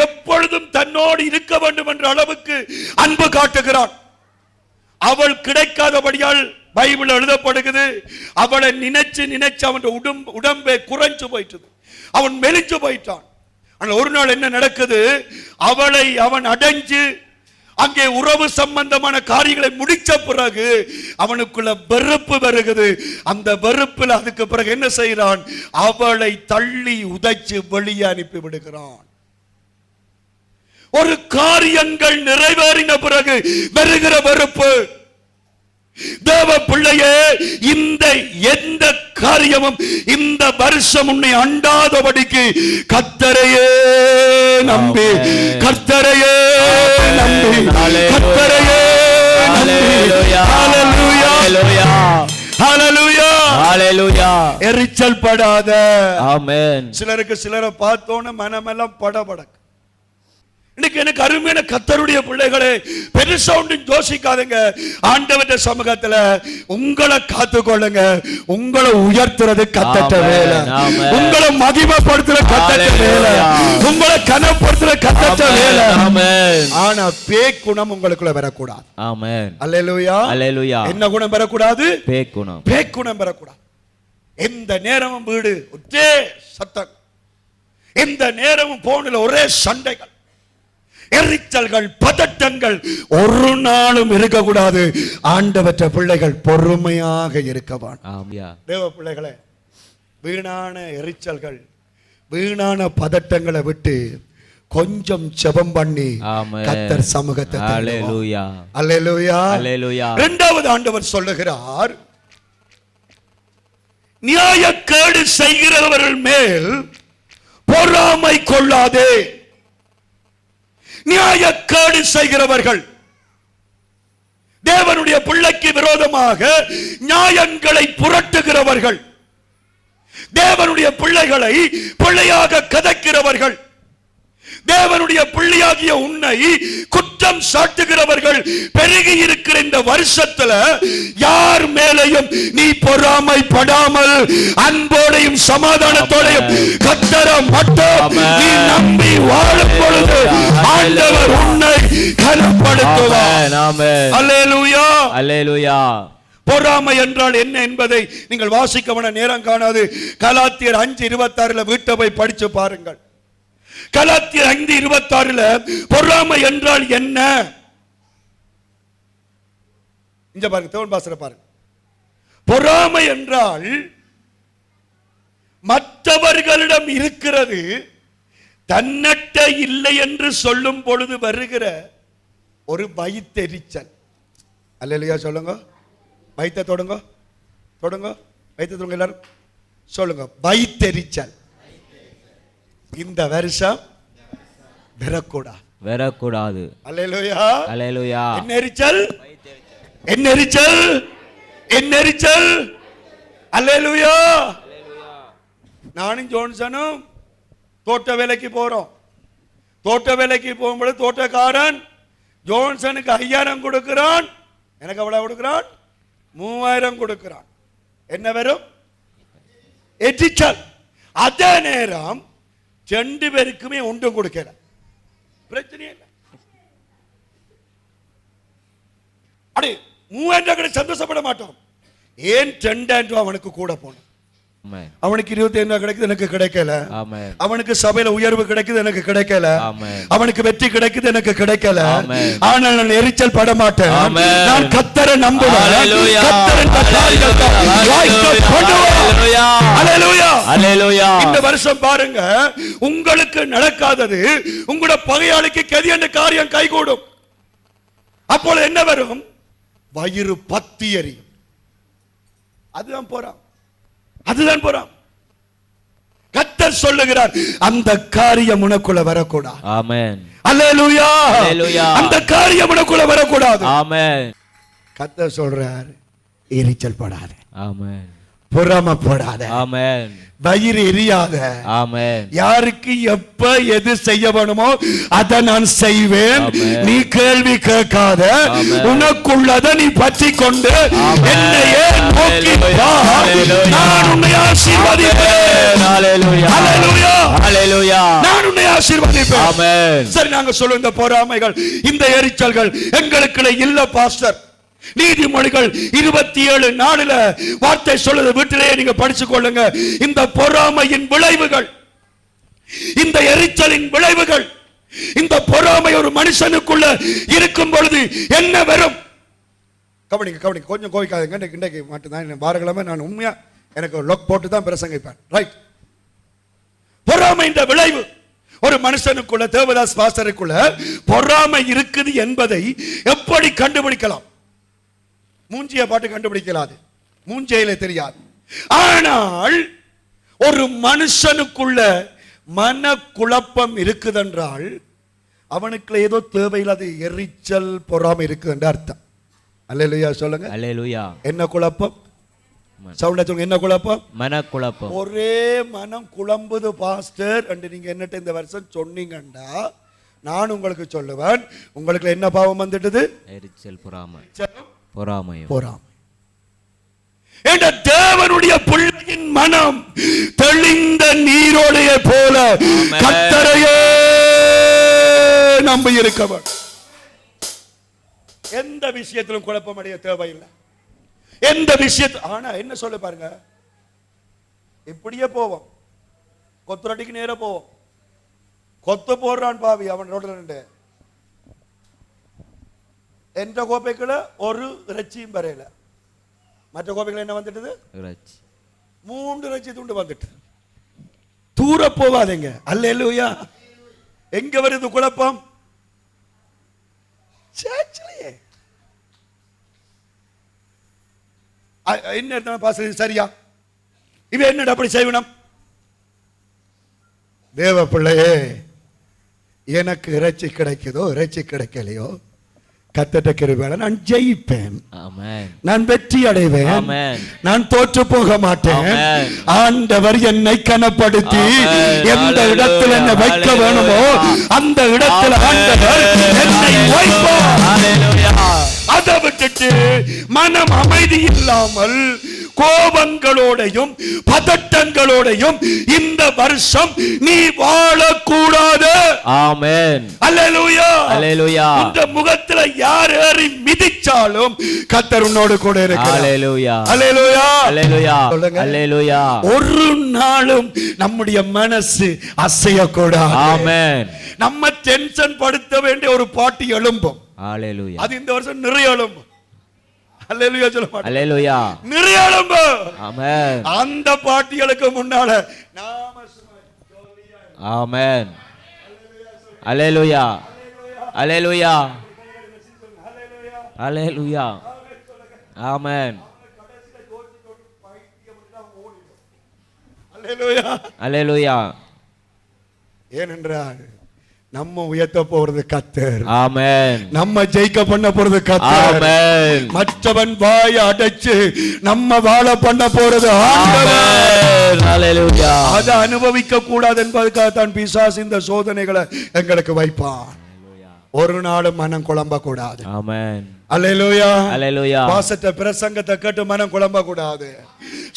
S1: எப்பொழுதும் தன்னோடு இருக்க வேண்டும் என்ற அளவுக்கு அன்பு காட்டுகிறான். அவள் கிடைக்காதபடியால் பைபிள் எழுதப்படுகிறது, அவளை நினைச்சு நினைச்சு அவன் உடம்பே குறைஞ்சு போயிட்டது, அவன் மெலிஞ்சு போயிட்டான். ஆனால் ஒரு நாள் என்ன நடக்குது? அவளை அவன் அடைஞ்சு அங்கே உறவு சம்பந்தமான காரியங்களை முடிச்ச பிறகு அவனுக்குள்ள வெறுப்பு வருகிறது. அந்த வெறுப்பில் அதுக்கு பிறகு என்ன செய்கிறான்? அவளை தள்ளி உதைச்சு வெளியே அனுப்பி விடுகிறான். ஒரு காரியங்கள் நிறைவேறின பிறகு வருகிற வெறுப்பு. தேவ பிள்ளையே, இந்த எந்த காரியமும் இந்த வருஷம் உன்னை அண்டாதபடிக்கு கர்த்தரையே நம்பி, கர்த்தரையே நம்பி, கர்த்தரையே நம்பி. ஹல்லேலூயா. ஹல்லேலூயா.
S2: ஹல்லேலூயா.
S1: எரிச்சல் படாத.
S2: ஆமென்.
S1: சிலரை பார்த்தோன்னு மனமெல்லாம் படபடக்கு. இன்னைக்கு எனக்கு அருமையான கர்த்தருடைய பிள்ளைகளே, பெருசா ஒன்றும் யோசிக்காதீங்க. ஆண்டவருடைய சமூகத்துல உங்களை காத்துக்கொள்ளுங்க. உங்களை உயர்த்துறது கர்த்தருடைய வேலை, உங்களை மகிமைப்படுத்துற கர்த்தருடைய வேலை, உங்களை கனப்படுத்துற கர்த்தருடைய வேலை. ஆனா பேய் குணம் உங்களுக்குள்ள வரக்கூடாது.
S2: ஆமென்.
S1: அல்லேலூயா.
S2: அல்லேலூயா.
S1: என்ன குணம் வரக்கூடாது?
S2: பேய் குணம்.
S1: பேய் குணம் வரக்கூடாது. எந்த நேரமும் வீடு ஒரே சத்தம், எந்த நேரமும் போன்ல ஒரே சண்டைகள், எரிச்சல்கள், பதட்டங்கள் ஒரு நாளும் இருக்கக்கூடாது. ஆண்டவற்ற பிள்ளைகள் பொறுமையாக இருக்க வேண்டும். தேவ பிள்ளைகளே, வீணான எரிச்சல்கள், வீணான பதட்டங்களை விட்டு கொஞ்சம் ஜெபம் பண்ணி கர்த்தர் சமூகத்தை
S2: அல்லேலூயா.
S1: அல்லேலூயா.
S2: அல்லேலூயா.
S1: 2வது ஆண்டவர் சொல்லுகிறார், நியாயக்கேடு செய்கிறவர்கள் மேல் பொறாமை கொள்ளாதே. நியாயக்கேடு செய்கிறவர்கள், தேவனுடைய பிள்ளைக்கு விரோதமாக நியாயங்களை புரட்டுகிறவர்கள், தேவனுடைய பிள்ளைகளை பிள்ளையாக கதைக்கிறவர்கள், தேவனுடைய பிள்ளையாகிய உன்னை குற்றம் சாட்டுகிறவர்கள் பெருகி இருக்கிற இந்த வருஷத்துல யார் மேலையும் நீ பொறாமைப்படாமல் அன்போடையும் சமாதானத்தோடையும் கர்த்தரை மட்டும் நீ நம்பி வாழும் பொழுது ஆண்டவர் உன்னை கனப்படுத்துவார். அல்லேலூயா,
S2: அல்லேலூயா.
S1: பொறாமை என்றால் என்ன என்பதை நீங்கள் வாசிக்க நேரம் காணாது. கலாத்தியர் 5:26 வீட்டை போய் படிச்சு பாருங்கள். கலாத்தியர் 5:26 பொறாமை என்றால் என்ன? இங்க பாருங்க, தேவன் பாசற பாருங்க. பொறாமை என்றால் மற்றவர்களிடம் இருக்கிறது தன்னட்ட இல்லை என்று சொல்லும் பொழுது வருகிற ஒரு வயிற்றெரிச்சல். அல்லேலூயா சொல்லுங்க. வயிற்றை தொடுங்க, தொடுங்க, வயிற்றை தொடுங்க எல்லாரும் சொல்லுங்க. வயிற்றெரிச்சல் இந்த வருஷம்
S2: வரக்கூடாது.
S1: அல்லேலூயா,
S2: அல்லேலூயா.
S1: என்ன எரிச்சல்? என்ன எரிச்சல்? என்ன எரிச்சல்? அல்லேலூயா. நானும் ஜோன்சனும் தோட்ட வேலைக்கு போறோம். தோட்ட வேலைக்கு போகும்போது தோட்டக்காரன் ஜோன்சனுக்கு 5000 கொடுக்கிறான், எனக்கு எவ்வளவு கொடுக்கிறான்? 3000 கொடுக்கிறான். என்ன வரும்? எரிச்சல். அதே நேரம் 2 பேருக்குமே ஒன்றும் கொடுக்கல, பிரச்சனை இல்லை. அடே 3000 சந்தோஷப்பட மாட்டோம். ஏன் 2000 அவனுக்கு கூட போன? அவனுக்கு 25 கிடைக்குது, எனக்கு கிடைக்கல. அவனுக்கு சபையில உயர்வு கிடைக்குது, எனக்கு கிடைக்கல. அவனுக்கு வெற்றி கிடைக்குது, எனக்கு கிடைக்கல. ஆனால் நான் எரிச்சல் பட மாட்டேன். நான் கர்த்தரை நம்புவேன். இந்த வருஷம் பாருங்க, உங்களுக்கு நடக்காதது உங்களோட பகையாளிக்கு கதியண்ட காரியம் கைகூடும். அப்பொழுது என்ன வரும்? வயிறு பத்தி எரியும். அதுதான் போறான், அதுதான் போறான். கர்த்தர் சொல்லுகிறார், அந்த காரியம் உனக்குள்ள வரக்கூடாது. ஆமென். அல்லேலூயா, அல்லேலூயா. அந்த காரியம் உனக்குள்ள வரக்கூடாது. ஆமென். கர்த்தர் சொல்றார், எரிச்சல் படாதே. ஆமென். பொறாமைப்படாதே. ஆமென். வயிறு எரியாத. ஆமென். யாருக்கு எப்ப எது செய்ய வேணுமோ அதை நான் செய்வேன். நீ கேள்வி கேட்காத, உனக்குள்ளதை நீ பற்றி கொண்டு என்னையே நோக்கி வா. நான் உன்னை ஆசீர்வதிப்பேன். ஹல்லேலூயா, ஹல்லேலூயா, ஹல்லேலூயா. நான் உன்னை ஆசீர்வதிப்பேன். ஆமென். சரி, நாங்க சொல்லுங்க, இந்த பொறாமைகள், இந்த எரிச்சல்கள் எங்களுக்குள்ள இல்ல பாஸ்டர். நீதிமொழிகள் 27:4 வார்த்தை சொல்லுது, வீட்டிலேயே நீங்க படிச்சு கொள்ளுங்க. இந்த பொறாமையின் விளைவுகள், இந்த எரிச்சலின் விளைவுகள், இந்த பொறாமை ஒரு மனுஷனுக்குள்ள இருக்கும் பொழுது என்ன வரும்? கவனிங்க, கவனிங்க, கொஞ்சம் கோவிக்காதீங்க. இன்றைக்கு மட்டும்தான் வாரக்கிழமை நான் உண்மையா எனக்கு லொக் போட்டு தான் பிரசங்கிப்பேன். ரைட். பொறாமை இந்த விளைவு ஒரு மனுஷனுக்குள்ள, தேவதாஸ் பாஸ்டருக்குள்ள பொறாமை இருக்குது என்பதை எப்படி கண்டுபிடிக்கலாம்? மூஞ்சிய பாட்டு கண்டுபிடிக்கலாது, மூஞ்சையில தெரியாது. ஆனால் ஒரு மனுஷனுக்குள்ள மன குழப்பம் இருக்குதென்றால் அவனுக்குள்ள ஏதோ தேவையில்லாத எரிச்சல், பொறாமை இருக்குது என்று அர்த்தம். அல்லேலூயா சொல்லுங்க. அல்லேலூயா. என்ன குழப்பம்? சவுண்ட சொல்லுங்க. என்ன குழப்பம்? மன குழப்பம். ஒரே மனம் குழம்புது பாஸ்டர் என்று நீங்க என்னட்ட இந்த வருஷம் சொன்னீங்கண்டா நான் உங்களுக்கு சொல்லுவேன், உங்களுக்கு என்ன பாவம் வந்துட்டது? எரிச்சல், பொறாமை. பொறாமை, பொறாமை. என்ற தேவனுடைய பிள்ளையின் மனம் தெளிந்த நீரோடைய போல கர்த்தரையே நம்பி இருக்கவன் எந்த விஷயத்திலும் குழப்பம் அடைய தேவையில்லை. எந்த விஷயத்தில். ஆனா என்ன சொல்ல பாருங்க, இப்படியே போவோம், கொத்துரட்டிக்கு நேர போவோம். கொத்து போடுறான் பாவி அவன் ரோட்ல நின்று. என்ற கோப்பைக்குள்ள ஒரு இறைச்சியும் வரையில, மற்ற கோப்பைக்குள்ள என்ன வந்துட்டது? 3 இறைச்சி துண்டு வந்துட்டு. தூர போவாதீங்க. அல்லேலூயா. எங்க வருது குழப்பம்? சேர்ச்சிலேயே. என்ன பாச சரியா? இவன் என்னடா அப்படி செய்வனம்? தேவ பிள்ளையே, எனக்கு இறைச்சி கிடைக்குதோ இறைச்சி கிடைக்கலையோ, கர்த்தருடைய கிருபையால நான் ஜெயிப்பேன், நான் வெற்றி அடைவேன், நான் தோற்று போக மாட்டேன். ஆண்டவர் என்னை கனப்படுத்தி எந்த இடத்தில் என்னை வைக்க வேணுமோ அந்த இடத்தில் ஆண்டவர் என்னை வைப்பார். அதை விட்டுட்டு மனம் அமைதி இல்லாமல் கோபங்களோடையும் பதட்டங்களோடையும் இந்த வருஷம் நீ வாழக்கூடாது.
S2: ஆமென்.
S1: அல்லேலூயா.
S2: அல்லேலூயா.
S1: இந்த முகத்துல யார் ஏறி மிதிச்சாலும் கர்த்தர் உன்னோடு கூட இருக்கிறார்.
S2: அல்லேலூயா.
S1: அல்லேலூயா.
S2: அல்லேலூயா. அல்லேலூயா.
S1: ஒரு நாளும் நம்முடைய மனசு அசையக்கூடாது.
S2: ஆமென்.
S1: நம்ம டென்ஷன் படுத்த வேண்டிய ஒரு பாட்டு எழும்பும்.
S2: அல்லேலூயா.
S1: அது இந்த வருஷம் நிறைய எழும்பும். அல்லேலூயா சொல்ல மாட்டேன்.
S2: அல்லேலூயா.
S1: நிறைய எழும்பும்.
S2: ஆமென்.
S1: அந்த பாட்டிகளுக்கு முன்னால நாம
S2: ஆமென். அல்லேலூயா. அல்லேலூயா. அல்லேலூயா. ஆமென்.
S1: அல்லேலூயா.
S2: அல்லேலூயா.
S1: ஏனென்றால் நம்ம உயர்த்த போறது கர்த்தர்.
S2: ஆமென்.
S1: நம்ம ஜெயிக்க பண்ண போறது கர்த்தர்.
S2: ஆமென்.
S1: மற்றவன் வாயை அடைச்சு நம்ம வாழ பண்ண போறது ஆண்டவர்.
S2: அல்லேலூயா.
S1: அதை அனுபவிக்க கூடாது என்பதற்காக தான் பிசாசு இந்த சோதனைகளை எங்களுக்கு வைப்பான். ஒரு நாளும் மனம் குழம்ப கூடாது.
S2: ஆமென்.
S1: அல்லேலூயா.
S2: அல்லேலூயா.
S1: பாசத்தை பிரசங்கத்தை கேட்டு மனம் குழம்ப கூடாது.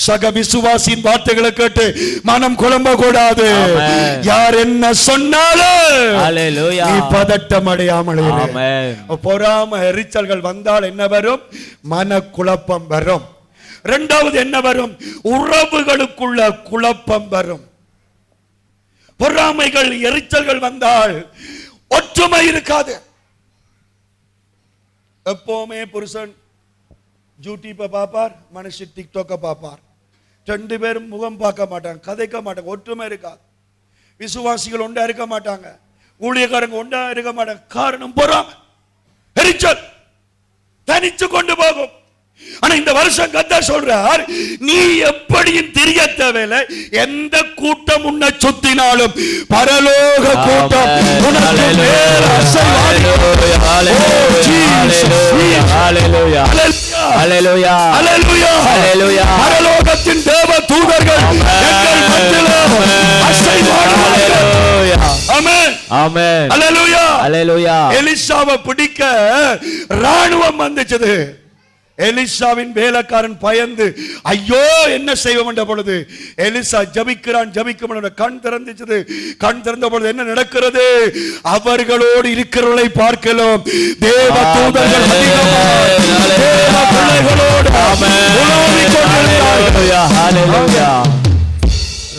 S1: சக விசுவாசியின் வார்த்தைகளை கேட்டு மனம் குழம்ப கூடாது. யார் என்ன சொன்னாலும்
S2: அல்லேலூயா.
S1: நீ பதட்டம் அடையாமல் இரு.
S2: ஆமென்.
S1: பொறாம எரிச்சல்கள் வந்தால் என்ன வரும்? மன குழப்பம் வரும். இரண்டாவது என்ன வரும்? உறவுகளுக்குள்ள குழப்பம் வரும். பொறாமைகள் எரிச்சல்கள் வந்தால் ஒற்றுமை இருக்காது. எப்பவுமே புருஷன் யூடியூப்பை பார்ப்பார், மனுஷி டிக்டாக்கை பார்ப்பார். ரெண்டு பேரும் முகம் பார்க்க மாட்டாங்க, கதைக்க மாட்டாங்க, ஒற்றுமை இருக்காது. விசுவாசிகள் ஒன்றா இருக்க மாட்டாங்க, ஊழியக்காரங்க ஒன்றா இருக்க மாட்டாங்க. காரணம் பொறாமை, எரிச்சல் தனிச்சு கொண்டு போகும். ஆனா இந்த வருஷம் கர்த்தர் சொல்றார், நீ எப்படியும் தெரிய தேவையில்லை. எந்த கூட்டம் உன்னை சுத்தினாலும் பரலோக கூட்டம் உனக்கு மேல் அசைவாடி. பரலோகத்தின் தேவ தூதர்கள் எங்கள் மத்தியிலே அசைவாடுவார்கள். ஆமென். ஆமென். அல்லேலூயா. அல்லேலூயா. எலிசாவை பிடிக்க ராணுவம் வந்துச்சது. எலிசாவின் வேலைக்காரன் பயந்து ஐயோ என்ன செய்வோம் என்ற பொழுது எலிசா ஜபிக்கிறான். ஜபிக்கும் கண் திறந்துச்சது. கண் திறந்த பொழுது என்ன நடக்கிறது? அவர்களோடு இருக்கிறவர்களை பார்க்கலாம் தேவ தூதர்கள்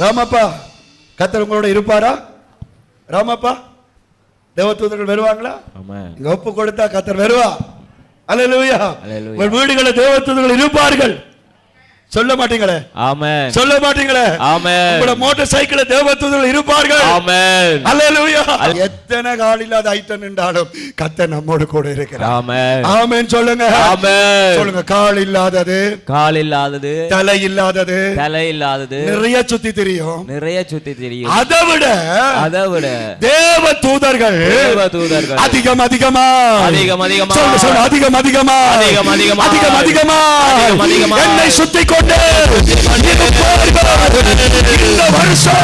S1: ராமப்பா கர்த்தர் உங்களோட இருப்பாரா? ராமப்பா தேவ தூதர்கள் வருவாங்களா? இங்க ஒப்பு கொடுத்தா கர்த்தர் வருவா. அல்லேலூயா. உங்கள் வீடுகளில் தேவ தூதர்கள் இருப்பார்கள். சொல்ல மாட்டீங்களே? ஆமென். சொல்ல மாட்டீங்களே? ஆமென். உங்க மோட்டார் சைக்கிள்ல தேவ தூதர்கள் இருப்பார்கள். ஆமென். அல்லேலூயா. எத்தனை கால் இல்லாத ஐட்டம் நின்றாலும் கர்த்தர் நம்மோடு கூட இருக்கிறார். ஆமென். ஆமென் சொல்லுங்க. ஆமென் சொல்லுங்க. கால் இல்லாதது, கால் இல்லாதது, தலை இல்லாதது, தலை இல்லாதது, நிறைய சுத்தி தெரியும், நிறைய சுத்தி தெரியும். அதை விட தேவ தூதர்கள், தேவ தூதர்கள் அதிகம் அதிகமா, அதிகம் அதிகமா, சொல்லுங்க சொல்லுங்க, அதிகம் அதிகமா, அதிகம் அதிகமா, அதிகம் அதிகமா, அதிகம் அதிகமா என்னை சுத்தி கொண்டு இந்த வருஷம்.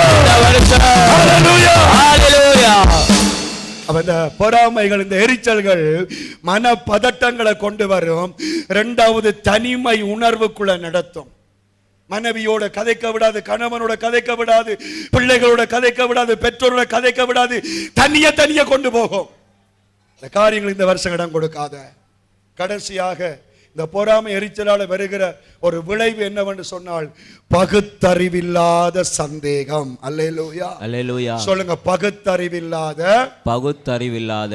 S1: ஹல்லேலூயா. ஹல்லேலூயா. அப்ப இந்த பொறாமைகள், இந்த எரிச்சல்கள் மன பதட்டங்களை கொண்டு வரும். இரண்டாவது தனிமை உணர்வுக்குள்ள நடத்தும். மனைவியோட கதைக்க விடாது, கணவனோட கதைக்க விடாது, பிள்ளைகளோட கதைக்க விடாது, பெற்றோரோட கதைக்க விடாது, தனிய தனிய கொண்டு போகும். இந்த காரியங்கள் இந்த வருஷம் இடம் கொடுக்காத. கடைசியாக இந்த பொறாமை எரிச்சலால வருகிற ஒரு விளைவு என்னவென்று சொன்னால் பகுத்தறிவில்லாத சந்தேகம். அல்லேலூயா. அல்லேலூயா. சொல்லுங்க. பகுத்தறிவில்லாத, பகுத்தறிவில்லாத.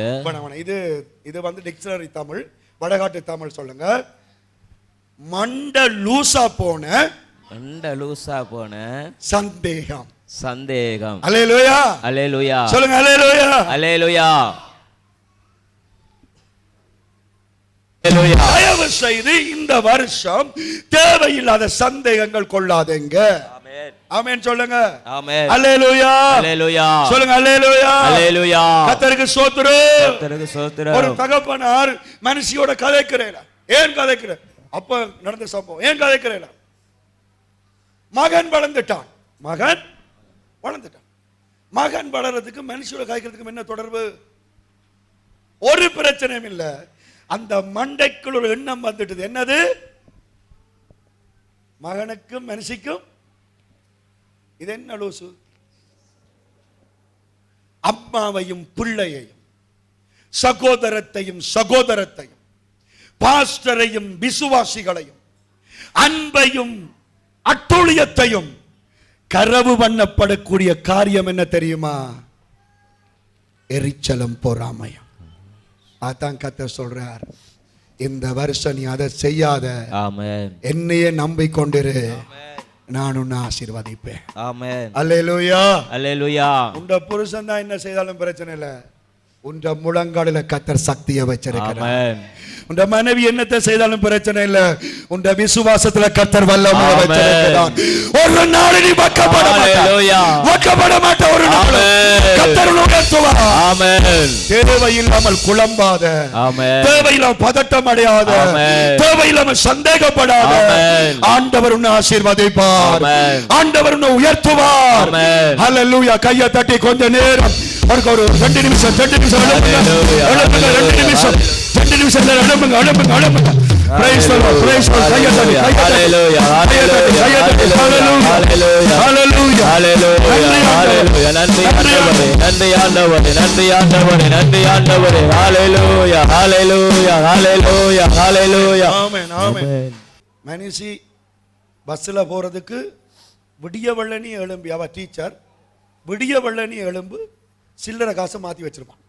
S1: இது வந்து டிக்ஷனரி தமிழ், வடகாட்டு தமிழ். சொல்லுங்க. மண்ட லூசா போன, மண்ட லூசா போன சந்தேகம். சந்தேகம். அல்லேலூயா. அல்லேலூயா. சொல்லுங்க. அல்லேலூயா. அல்லேலூயா. தயவு செய்து இந்த வருஷம் தேவையில்லாத சந்தேகங்கள் கொள்ளாதீங்க. ஆமென் சொல்லுங்க.
S2: ஆமென்.
S1: அல்லேலூயா.
S2: அல்லேலூயா.
S1: சொல்லுங்க அல்லேலூயா.
S2: அல்லேலூயா.
S1: கர்த்தருக்கு ஸ்தோத்திரம்.
S2: கர்த்தருக்கு ஸ்தோத்திரம்.
S1: ஒரு தகப்பனார் மனுஷியோட கதைக்கிறேன். ஏன் கதைக்கிற? அப்ப நடந்த சம்பவம். ஏன் கதைக்கிறேன்? மகன் வளர்ந்துட்டான். மகன் வளர்றதுக்கு மனுஷியோட கதைக்கிறதுக்கு என்ன தொடர்பு? ஒரு பிரச்சனையும் இல்ல. அந்த மண்டைக்குள் ஒரு எண்ணம் வந்துட்டது. என்னது? மகனுக்கும் மனுஷிக்கும் இது என்ன லூசு? அம்மாவையும் பிள்ளையையும், சகோதரத்தையும், பாஸ்டரையும் விசுவாசிகளையும், அன்பையும் அட்டுழியத்தையும் கரவு பண்ணப்படக்கூடிய காரியம் என்ன தெரியுமா? எரிச்சலும் பொறாமையும். அதான் கர்த்தர் சொல்றார், இந்த வருஷம் நீ அதை செய்யாத.
S2: ஆமென்.
S1: என்னையே நம்பிக்கொண்டிரு, நான் உன்னை ஆசீர்வதிப்பேன்.
S2: ஆமென்.
S1: அல்லேலூயா.
S2: அல்லேலூயா.
S1: உண்ட புருஷன் தான் என்ன செய்தாலும் பிரச்சனை இல்லை. உண்ட முழங்காலில கர்த்தர் சக்தியை வச்சிருக்கிறார்.
S2: ஆமென்.
S1: உண்ட மனைவி என்னத்தை செய்தாலும் பிரச்சனை இல்லை. உண்ட விசுவாசத்துல கர்த்தர் வல்லமையை வச்சிருக்கிறார். ஒரு நாள் நீ வெட்கப்பட மாட்டாய். ஒரு நாள் கர்த்தர் உயர்த்துவார்.
S2: ஆமென்.
S1: தேவையில்லாமல் குழம்பாத,
S2: ஆமென்.
S1: தேவையில்லாமல் பதட்டம் அடையாத,
S2: ஆமென்.
S1: தேவையில்லாமல் சந்தேகப்படாத.
S2: ஆமென்.
S1: ஆண்டவர் உன்னை ஆசீர்வதிப்பார்.
S2: ஆமென்.
S1: ஆண்டவர் உன்னை உயர்த்துவார்.
S2: ஆமென்.
S1: ஹல்லேலூயா. கையை தட்டி கொஞ்ச நேரம் ஒரு 2 நிமிஷம் எழும்புங்க. 2 நிமிஷம் எழும்புங்க. Praise the Lord. Praise the Lord.
S2: Hallelujah. Hallelujah. Hallelujah. Hallelujah. Hallelujah. நன்றி ஆண்டவரே. நன்றி ஆண்டவரே. நன்றி ஆண்டவரே. நன்றி ஆண்டவரே. Hallelujah. Hallelujah. Hallelujah. Hallelujah.
S1: ஆமென். ஆமென். மனுஷி பஸ்ல போறதுக்கு விடிய வெள்ளனி எழும்பி, அவ டீச்சர், விடிய வெள்ளனி எழும்பு சில்லறை காசை மாத்தி வச்சிருப்பான்.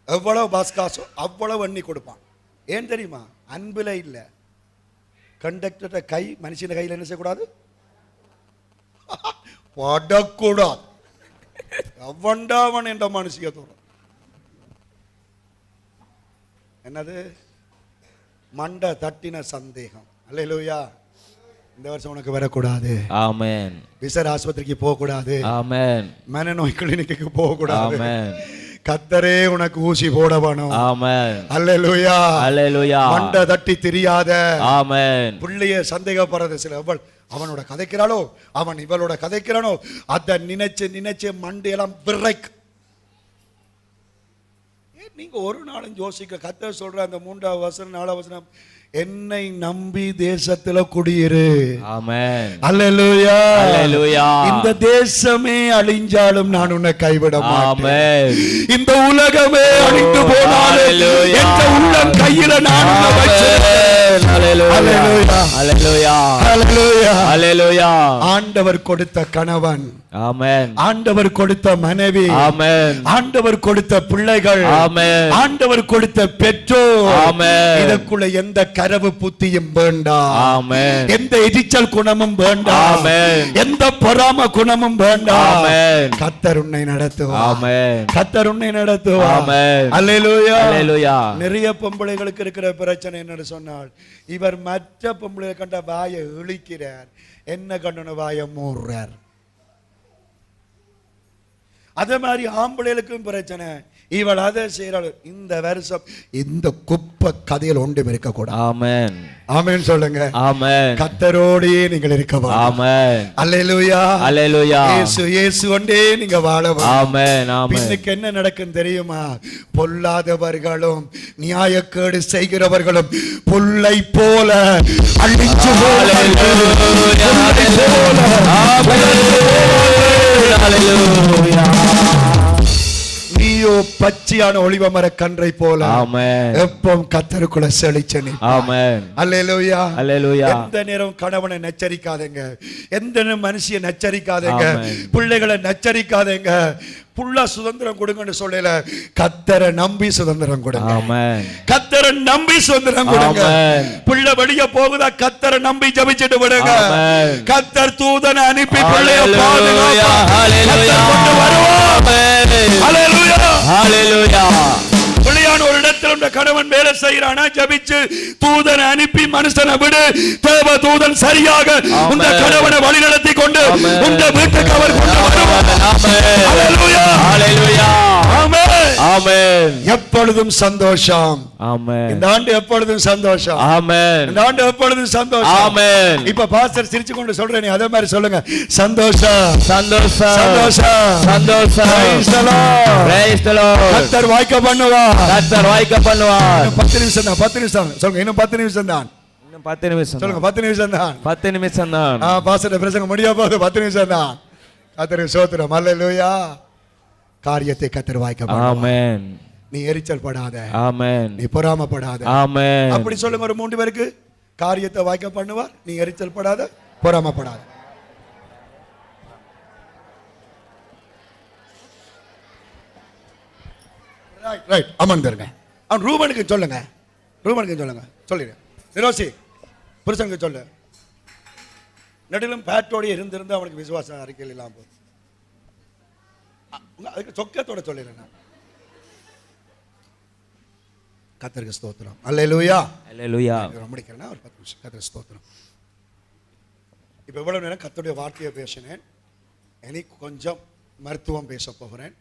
S1: எவ்வளவு பஸ் காசோ அவ்வளவு எண்ணி கொடுப்பான். ஏன் தெரியுமா? அன்புல இல்ல. கண்டக்டர் கை மனுஷன் கையில் என்ன செய்யக்கூடாது? படக்கூடாது. அவன் என்ற மனுஷிய தோறும் என்னது? மண்டை தட்டின சந்தேகம். அல்லேலூயா. இந்த வருஷம் உனக்கு வரக்கூடாது.
S2: ஆமென்.
S1: விசர் ஆஸ்பத்திரிக்கு போக கூடாது.
S2: ஆமென்.
S1: மனநோய் கிளினிக்கு போக கூடாது.
S2: ஆமென்.
S1: கர்த்தரே உனக்கு ஊசி போட வேணும்.
S2: ஆமென்.
S1: அல்லேலூயா.
S2: அல்லேலூயா.
S1: மண்டை தட்டி தெரியாத,
S2: ஆமென்.
S1: பிள்ளைய சந்தேகப்படுறது. சில அவனோட கதைக்கிறாளோ, அவன் இவளோட கதைக்கிறானோ, அதை நினைச்சு மண்டையெல்லாம் விரைக்கு. நீங்க ஒரு நாளும் யோசிக்க. கர்த்தர் சொல்ற அந்த 3வது வசனம் 4வது வசனம், என்னை நம்பி தேசத்துல குடியிரு.
S2: ஆமென்.
S1: அல்லேலூயா.
S2: அல்லேலூயா.
S1: இந்த தேசமே அழிஞ்சாலும் நான் உன்னை கைவிட மாட்டேன்.
S2: ஆமென்.
S1: இந்த உலகமே அழிந்து போனாலும் என்ற உள்ளம் கையில நான் உன்னை வச்சிருக்கேன்.
S2: அல்லேலூயா. அல்லேலூயா.
S1: அல்லேலூயா.
S2: அல்லேலூயா.
S1: ஆண்டவர் கொடுத்த கணவன்,
S2: ஆமென்.
S1: ஆண்டவர் கொடுத்த மனைவி,
S2: ஆமென்.
S1: ஆண்டவர் கொடுத்த பிள்ளைகள்,
S2: ஆமென்.
S1: ஆண்டவர் கொடுத்த பெற்றோர்,
S2: ஆமென்.
S1: இதற்குள்ள எந்த கரவு புத்தியும் வேண்டாம்.
S2: ஆமென்.
S1: எந்த எரிச்சல் குணமும் வேண்டாம்.
S2: ஆமென்.
S1: எந்த பொறாம குணமும் வேண்டாம்.
S2: ஆமென்.
S1: கர்த்தர் உன்னை நடத்துவார்.
S2: ஆமென்.
S1: கர்த்தர் உன்னை நடத்துவார்.
S2: ஆமென்.
S1: அல்லேலூயா.
S2: அல்லேலூயா.
S1: நிறைய பொம்பளைகளுக்கு இருக்கிற பிரச்சனை என்னன்னு சொன்னால், இவர் மற்ற பொம்பளை கண்ட வாயை இழிக்கிறார், என்ன கண்டன வாயை மூடுறார். அதே மாதிரி ஆம்பளைகளுக்கும் பிரச்சனை. இவள் அதை செய்யறாள். இந்த வருஷம் இந்த குப்பை கதையில் ஒன்றும் இருக்கக்கூடாது.
S2: ஆமென்.
S1: ஆமென் சொல்லுங்க.
S2: ஆமென்.
S1: கர்த்தரோடே நீங்கள் இருக்கவா.
S2: ஆமென்.
S1: அல்லேலூயா.
S2: அல்லேலூயா.
S1: இயேசு கொண்டே நீங்க வாழவா.
S2: ஆமென். ஆமென்.
S1: பின்னுக்கு என்ன நடக்கும் தெரியுமா? பொல்லாதவர்களும் நியாயக்கேடு செய்கிறவர்களும் புல்லை போல அழிஞ்சு நீயோ பச்சையான ஒளிவ மர கன்றை போல எப்பவும் கர்த்தருக்குள்ள செழிச்சனி.
S2: ஆமென்.
S1: அல்லேலூயா.
S2: அல்லேலூயா.
S1: எந்த நேரம் கணவனை நச்சரிக்காதீங்க, எந்த நேரம் மனுஷியை நச்சரிக்காதீங்க, பிள்ளைகளை நச்சரிக்காதீங்க. புள்ள சுதந்திரம் கொடுங்கன்னு சொல்லல, கர்த்தரை நம்பி சுதந்திரம் கொடுங்க.
S2: ஆமென்.
S1: கர்த்தரை நம்பி சுதந்திரம் கொடுங்க. பிள்ளை வெளிய போகுதா, கர்த்தரை நம்பி ஜெபிச்சிட்டு விடுங்க. கர்த்தர் தூதனை அனுப்பி பிள்ளைய பாதுகாப்பார். கர்த்தர் கொண்டு வருவார்.
S2: ஹalleluya. ஹalleluya.
S1: பிள்ளையான ஒரு இடத்துல வீட்டில் கணவன் வேலை செய்யறானா, ஜபிச்சு தூதனை அனுப்பி மனுஷனை விடு, தேவ தூதன் சரியாக உந்த கணவனை வழிநடத்தி கொண்டு உங்க வீட்டுக்கு அவர் கொண்டு வருவார். ஹalleluya
S2: ஹalleluya
S1: ஆமென்
S2: ஆமென்.
S1: எப்பொழுதும் சந்தோஷம்.
S2: ஆமென்.
S1: இந்த ஆண்டு எப்பொழுதும் சந்தோஷம்.
S2: ஆமென்.
S1: இந்த ஆண்டு எப்பொழுதும் சந்தோஷம்.
S2: ஆமென்.
S1: இப்ப பாஸ்டர் சிரிச்சு கொண்டு சொல்றேன், அதே மாதிரி சொல்லுங்க, சந்தோஷம்
S2: சந்தோஷம்
S1: சந்தோஷம்
S2: சந்தோஷம்.
S1: Praise the Lord.
S2: Praise the Lord.
S1: கர்த்தர் வாய்க்க பண்ணுவார்.
S2: கர்த்தர் வாய்க்க பண்ணுவார்.
S1: 10 நிமிஷம் தான், 10 நிமிஷம் சொல்லுங்க, இன்னும் 10 நிமிஷம் தான்,
S2: இன்னும் 10 நிமிஷம்
S1: சொல்லுங்க, 10 நிமிஷம் தான்,
S2: 10 நிமிஷம் தான்.
S1: பாஸ்டர் பிரசங்கம் முடிய போகுது, 10 நிமிஷம் தான். கர்த்தருக்கு ஸ்தோத்திரம். ஹalleluya. காரியத்தை கர்த்தர் வாய்க்க பண்ணுவார்.
S2: ஆமென்.
S1: நீ எரிச்சல் படாத,
S2: ஆமென்.
S1: நீ பொறாமைப்படாத.
S2: ஆமென்.
S1: அப்படி சொல்லுங்க ஒரு 3 பேருக்கு, காரியத்தை வாய்க்க பண்ணுவார், நீ எரிச்சல் படாத, பொறாமைப்படாத. ரைட் அமர்ந்துருங்க. அவன் ரூபனுக்கு சொல்லுங்க, ரூபனுக்கு சொல்லுங்க, சொல்லிடு. நிரோசி புருஷனுக்கு சொல்லு, நடுலும் பேட்டோட இருந்திருந்து அவனுக்கு விசுவாசம் அறிக்கையில் இல்லாம போகுது. அதுக்கு சொக்கத்தோட சொல்லிடுறேன். கர்த்தருக்கு ஸ்தோத்திரம். அல்லேலூயா
S2: அல்லேலூயா.
S1: முடிக்கிறேன்னா ஒரு 10 நிமிஷம். கர்த்தருக்கு ஸ்தோத்திரம். இப்போ இவ்வளவு நேரம் கர்த்தருடைய வார்த்தையை பேசினேன், இனி கொஞ்சம் மருத்துவம் பேச போகிறேன்,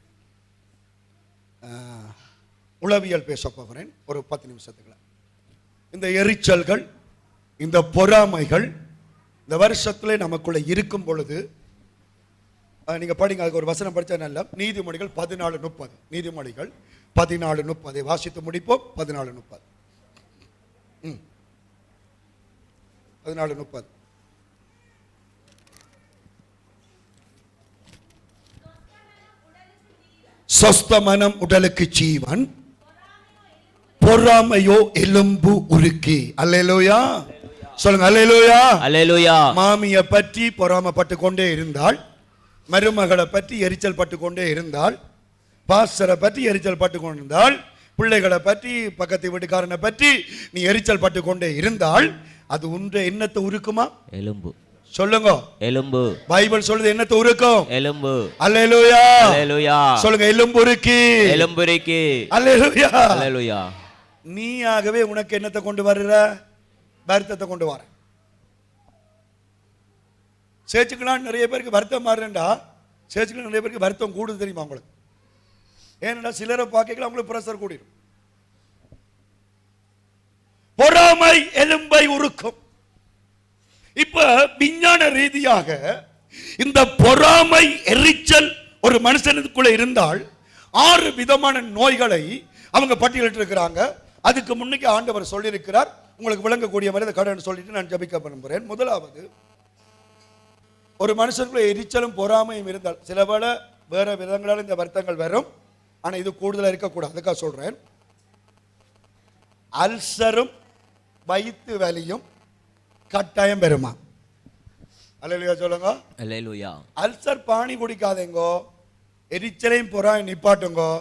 S1: உளவியல் பேச போகிறேன் ஒரு 10 நிமிஷத்துக்குள்ள. இந்த எரிச்சல்கள், இந்த பொறாமைகள் இந்த வருஷத்துல நமக்குள்ள இருக்கும் பொழுது, நீங்க படிங்க, அதுக்கு ஒரு வசனம் படிச்சா நல்ல. நீதிமொழிகள் 14:30, நீதிமொழிகள் 14:30 வாசித்து முடிப்போம். 14:30 14:30. சொஸ்த மனம் உடலுக்கு ஜீவன், பொறாமையோ எலும்பு உருக்கி. அல்லேலூயா சொல்லுங்க, அல்லேலூயா
S2: அல்லேலூயா.
S1: மாமியை பற்றி பொறாமைப்பட்டு கொண்டே இருந்தால், மருமகளை பற்றி எரிச்சல் பட்டு கொண்டே இருந்தால், பாஸ்டரை பற்றி எரிச்சல் பட்டு கொண்டிருந்தால், பிள்ளைகளை பற்றி பக்கத்து வீட்டுக்காரனை பற்றி நீ எரிச்சல் பட்டு கொண்டே இருந்தால், அது உன்னுடைய எண்ணத்தை உருக்குமா?
S2: எலும்பு.
S1: சொல்லுங்க, எலும்பு. பைபிள் சொல்லுது எண்ணத்தை உருக்கும்.
S2: எலும்பு.
S1: அல்லேலூயா
S2: அல்லேலூயா.
S1: சொல்லுங்க, எலும்பு உருக்கி.
S2: எலும்பு உருக்கி.
S1: அல்லேலூயா
S2: அல்லேலூயா.
S1: நீயாகவே உனக்கு என்னத்தை கொண்டு வர்ற? வருத்தத்தை கொண்டு வர. சேர்ச்சுக்கலாம் நிறைய பேருக்கு வருத்தம் மாறுறா, சேர்ச்சுக்கலாம் நிறைய பேருக்கு வருத்தம் கூடுது தெரியுமா உங்களுக்கு? ஏன்னா சிலரை பார்க்கலாம் அவங்களுக்கு பிரஷர் கூடிடும். பொறாமை எலும்பை உருக்கும். இப்ப விஞ்ஞான ரீதியாக இந்த பொறாமை எரிச்சல் ஒரு மனுஷனுக்குள்ள இருந்தால் 6 விதமான நோய்களை அவங்க பட்டியலிட்டு இருக்கிறாங்க. அதுக்கு முன்னுக்கு ஆண்டவர் சொல்லியிருக்கிறார், உங்களுக்கு விளங்கக்கூடிய மாதிரி கடன் சொல்லிட்டு நான் ஜெபிக்க பண்ணுறேன். முதலாவது, ஒரு மனுஷனுக்குள்ள எரிச்சலும் பொறாமையும் இருந்தால், சில வேளை வேற விதங்களால் இந்த வருத்தங்கள் வரும், ஆனா இது கூடுதலா இருக்கக்கூடாது. அதுக்காக சொல்றேன். அல்சரும் வயிற்று வலியும் கட்டாயம் பெறுமா? அல்லேலூயா சொல்லுங்க.
S2: அல்லேலூயா.
S1: அல்சர் பானி குடிக்காதேங்கோ, எரிச்சலையும் பொறாமையும் நிப்பாட்டுங்கோ,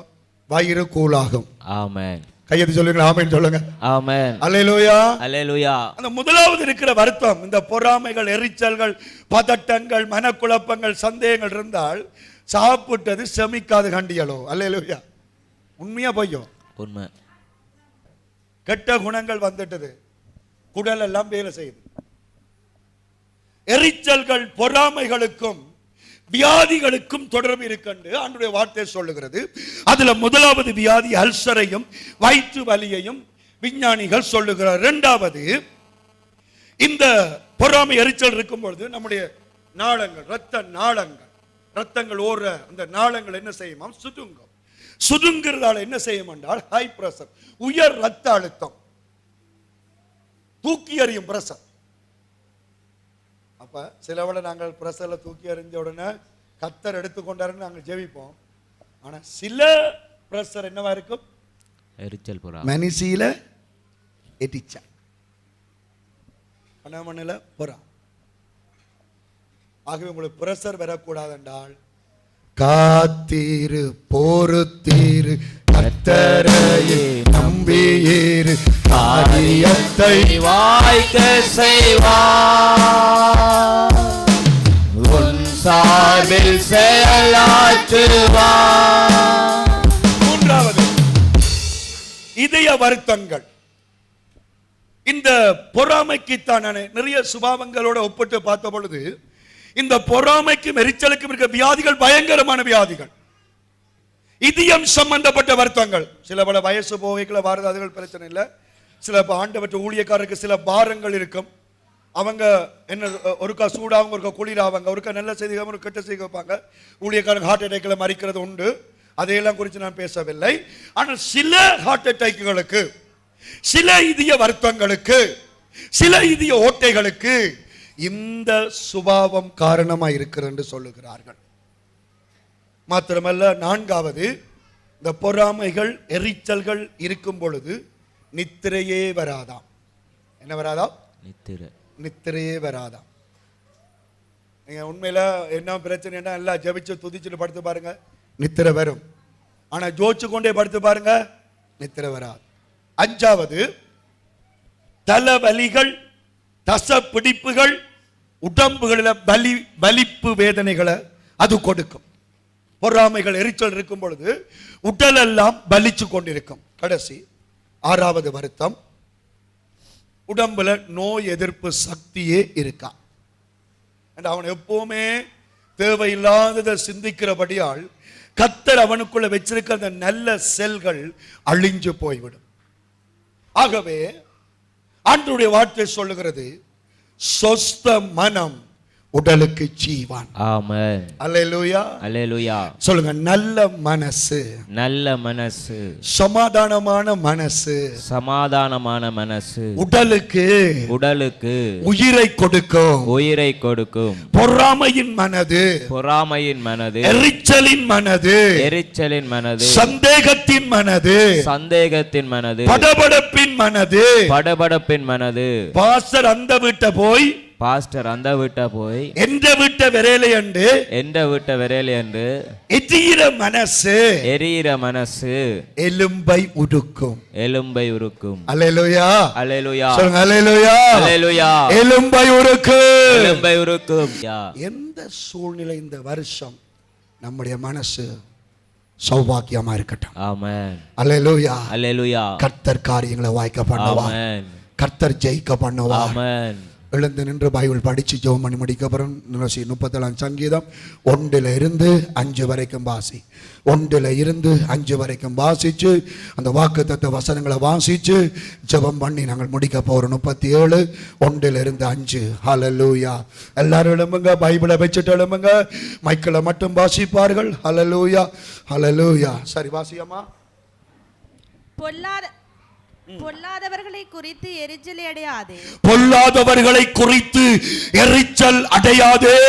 S1: வயிறு கூலாகும்.
S2: ஆமென்.
S1: கையெழுத்து சொல்லுங்க, ஆமென் சொல்லுங்க.
S2: ஆமென்.
S1: அல்லேலூயா
S2: அல்லேலூயா.
S1: அந்த முதலாவது இருக்கிற வருத்தம், இந்த பொறாமைகள், எரிச்சல்கள், பதட்டங்கள், மனக்குழப்பங்கள், சந்தேகங்கள் இருந்தால் சாப்பிட்டது செமிக்காது கண்டியலோ. அல்லேலூயா. உண்மையா பொய்யோ?
S2: உண்மை.
S1: கெட்ட குணங்கள் வந்துட்டது, குடல் எல்லாம் வேலை செய்யுது. எரிச்சல்கள் பொறாமைகளுக்கும் வியாதிகளுக்கும் தொடர்பு இருக்கின்ற ஆண்டவருடைய வார்த்தை சொல்லுகிறது. அதுல முதலாவது வியாதி அல்சரையும் வயிற்று வலியையும் விஞ்ஞானிகள் சொல்லுகிறார். இரண்டாவது, இந்த பொறாமை எரிச்சல் இருக்கும் பொழுது நம்முடைய நாளங்கள், ரத்தங்கள் ஓடுற அந்த நாளங்கள் என்ன செய்யுமா? சுருங்கும். சுருங்கிறதால என்ன செய்யும் என்றால் ஹை பிரஷர், உயர் ரத்த அழுத்தம், தூக்கி எறியும் பிரஷர். அப்ப சில வேளை நாங்கள் பிரஷர்ல தூக்கி எறிஞ்ச உடனே கத்தர் எடுத்துக்கொண்டாருன்னு நாங்கள் ஜெபிப்போம். ஆனா சில பிரஷர் என்னவா இருக்கும்?
S2: எரிச்சல் பொறா
S1: மனுஷில எரிச்சல், மனமனல பொறா. ஆகவே உங்களுக்கு பிரஷர் வரக்கூடாது என்றால் காத்தீரு, பொறுத்தீரு, கர்த்தரையே நம்பியேரு, காரியத்தை
S2: வாய்க்க செய்வார், உன் சார்பில் செயலாற்றுவார்.
S1: மூன்றாவது, இருதய வருத்தங்கள். இந்த பொறாமைக்குத்தான் நான் நிறைய சுபாவங்களோட ஒப்பிட்டு பார்த்த பொழுது இந்த பொறாமைக்கும் எரிச்சலுக்கும் இருக்க வியாதிகள் பயங்கரமான வியாதிகள். இதயம் சம்பந்தப்பட்ட வருத்தங்கள். சில பல வயசு போகைக்குள்ள வாரது, அதுகள் பிரச்சனை இல்லை. சில ஆண்டவற்ற ஊழியக்காரருக்கு சில பாரங்கள் இருக்கும். அவங்க என்ன ஒருக்கா சூடாஅவங்க, ஒருக்கா குளிராவாங்க, ஒருக்கா நல்ல செய்தி, ஒரு கெட்ட செய்தி வைப்பாங்க. ஊழியக்காரங்க ஹார்ட் அட்டாக்ல மறிக்கிறது உண்டு. அதையெல்லாம் குறித்து நான் பேசவில்லை. ஆனால் சில ஹார்ட் அட்டாக்குகளுக்கு, சில இதய வருத்தங்களுக்கு, சில இதய ஓட்டைகளுக்கு இந்த சுபாவம் காரணமாக இருக்கிறது என்று சொல்லுகிறார்கள். மாத்திரமல்ல, நான்காவது, இந்த பொறாமைகள் எரிச்சல்கள் இருக்கும் பொழுது நித்திரையே வராதாம். என்ன வராதாம்? நித்திரையே வராதாம். நீங்க உண்மையில என்ன பிரச்சனைன்னா எல்லாம் ஜபிச்சு துதிச்சுட்டு படுத்து பாருங்க, நித்திரை வரும். ஆனா ஜோச்சு கொண்டே படுத்து பாருங்க, நித்திரை வராது. அஞ்சாவது, தலைவலிகள், தச பிடிப்புகள், உடம்புகளில் வலிப்பு வேதனைகளை அது கொடுக்கும். பொறாமைகள் எரிச்சல் இருக்கும் பொழுது உடல் எல்லாம் பலிச்சு கொண்டிருக்கும். கடைசி ஆறாவது வருத்தம், உடம்புல நோய் எதிர்ப்பு சக்தியே இருக்கா. அவன் எப்பவுமே தேவையில்லாததை சிந்திக்கிறபடியால் கர்த்தர் அவனுக்குள்ள வச்சிருக்க அந்த நல்ல செல்கள் அழிஞ்சு போய்விடும். ஆகவே ஆண்டவருடைய வார்த்தை சொல்லுகிறது, சொஸ்த மனம் உடலுக்கு ஜீவன்.
S2: ஆமென்.
S1: அல்லேலூயா,
S2: அல்லேலூயா.
S1: சொல்லுங்க, நல்ல மனசு,
S2: நல்ல மனசு,
S1: சமாதானமான மனசு,
S2: சமாதானமான மனசு
S1: உடலுக்கு
S2: உடலுக்கு
S1: உயிரை கொடுக்கும்.
S2: உயிரை கொடுக்கும்.
S1: பொறாமையின் மனது,
S2: பொறாமையின் மனது,
S1: எரிச்சலின் மனது,
S2: எரிச்சலின் மனது,
S1: சந்தேகத்தின் மனது,
S2: சந்தேகத்தின் மனது,
S1: படபடப்பின் மனது,
S2: படபடப்பின் மனது.
S1: பாஸ்டர் அந்த வீட்ட போய்,
S2: பாஸ்டர் அந்த வீட்டை போய்,
S1: எந்த வீட்ட விரையில என்று,
S2: எந்த வீட்டை விரையில என்று
S1: எரியிற மனசு,
S2: எரியிற மனசு
S1: எலும்பை உடுக்கும்.
S2: எலும்பை உருக்கும்.
S1: அல்லேலூயா,
S2: அல்லேலூயா.
S1: சொல்லுங்க, அல்லேலூயா,
S2: அல்லேலூயா.
S1: எலும்பை உருக்கும்,
S2: எலும்பை உருக்கும்.
S1: எந்த சூழ்நிலை இந்த வருஷம் நம்முடைய மனசு சௌபாக்கியமா இருக்கட்டும்.
S2: ஆமென்.
S1: அல்லேலூயா,
S2: அல்லேலூயா.
S1: கர்த்தர் காரியங்களை வாய்க்க பண்ணுவார்.
S2: ஆமென்.
S1: கர்த்தர் ஜெயிக்க பண்ணுவார்.
S2: ஆமென்.
S1: எழுந்து நின்று பைபிள் படிச்சு ஜெபம் பண்ணி முடிக்கப்புறம் 37 சங்கீதம் 1-5 வரைக்கும் வாசி. 1-5 வரைக்கும் வாசிச்சு அந்த வாக்குத்தத்த வசனங்களை வாசிச்சு ஜெபம் பண்ணி நாங்கள் முடிக்க போறோம். 37 1-5. ஹல்லேலூயா. எல்லாரும் எழும்புங்க, பைபிளை வச்சுட்டு எழும்புங்க. மைக்கில் மட்டும் வாசிப்பார்கள். ஹல்லேலூயா, ஹல்லேலூயா. சரி, வாசியம்மா.
S3: பொல்லாதவர்களை குறித்து எரிச்சல் அடையாதே.
S1: பொல்லாதவர்களை குறித்து எரிச்சல் அடையாதே.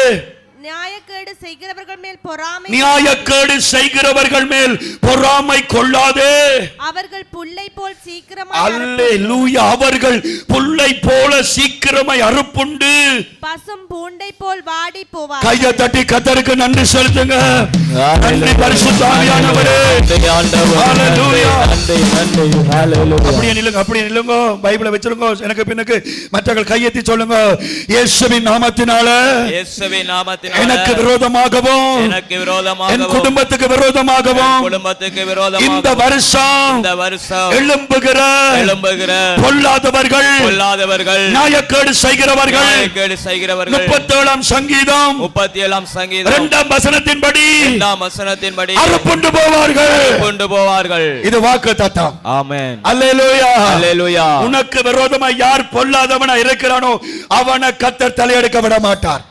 S3: நியாயக்கேடு செய்கிறவர்கள் மேல் பொறாமை,
S1: நியாயக்கேடு செய்கிறவர்கள் மேல் பொறாமை கொள்ளாதே.
S3: அவர்கள் புல்லை போல் சீக்கிரமாய்,
S1: அல்லேலூயா, அவர்கள் புல்லை போல சீக்கிரமாய் அறுப்புண்டு
S3: பசும் பூண்டை போல் வாடி போவார்.
S1: கையை தட்டி கர்த்தருக்கு நன்றி செலுத்துங்க. நன்றி பரிசுத்த ஆவியானவரே. ஹல்லேலூயா. அப்படியே நில்லுங்க, அப்படியே நில்லுங்க, பைபிளை வச்சிருங்க. எனக்கு பின்னுக்கு மற்றவர்கள் கையெத்தி சொல்லுங்க, இயேசுவின் நாமத்தினால,
S2: இயேசுவின் நாமத்தினால
S1: எனக்கு விரோதமாகவும்,
S2: எனக்கு விரோதமாகவும்,
S1: என் குடும்பத்துக்கு விரோதமாகவும்,
S2: குடும்பத்துக்கு விரோதமாகவும்
S1: இந்த வருஷம் எழும்புகிற பொல்லாதவர்கள்,
S2: பொல்லாதவர்கள்,
S1: நியாயக்கேடு செய்கிறவர்கள்,
S2: நியாயக்கேடு செய்கிறவர்கள்
S1: 37 சங்கீதம் 2 வசனத்தின்படி அறுப்புண்டு போவார்கள். இது வாக்குத்தத்தம்.
S2: ஆமென்.
S1: அல்லேலூயா,
S2: அல்லேலூயா.
S1: உனக்கு விரோதமாய் யார் பொல்லாதவனா இருக்கிறானோ அவனை கர்த்தர் தலையெடுக்க விட மாட்டார்.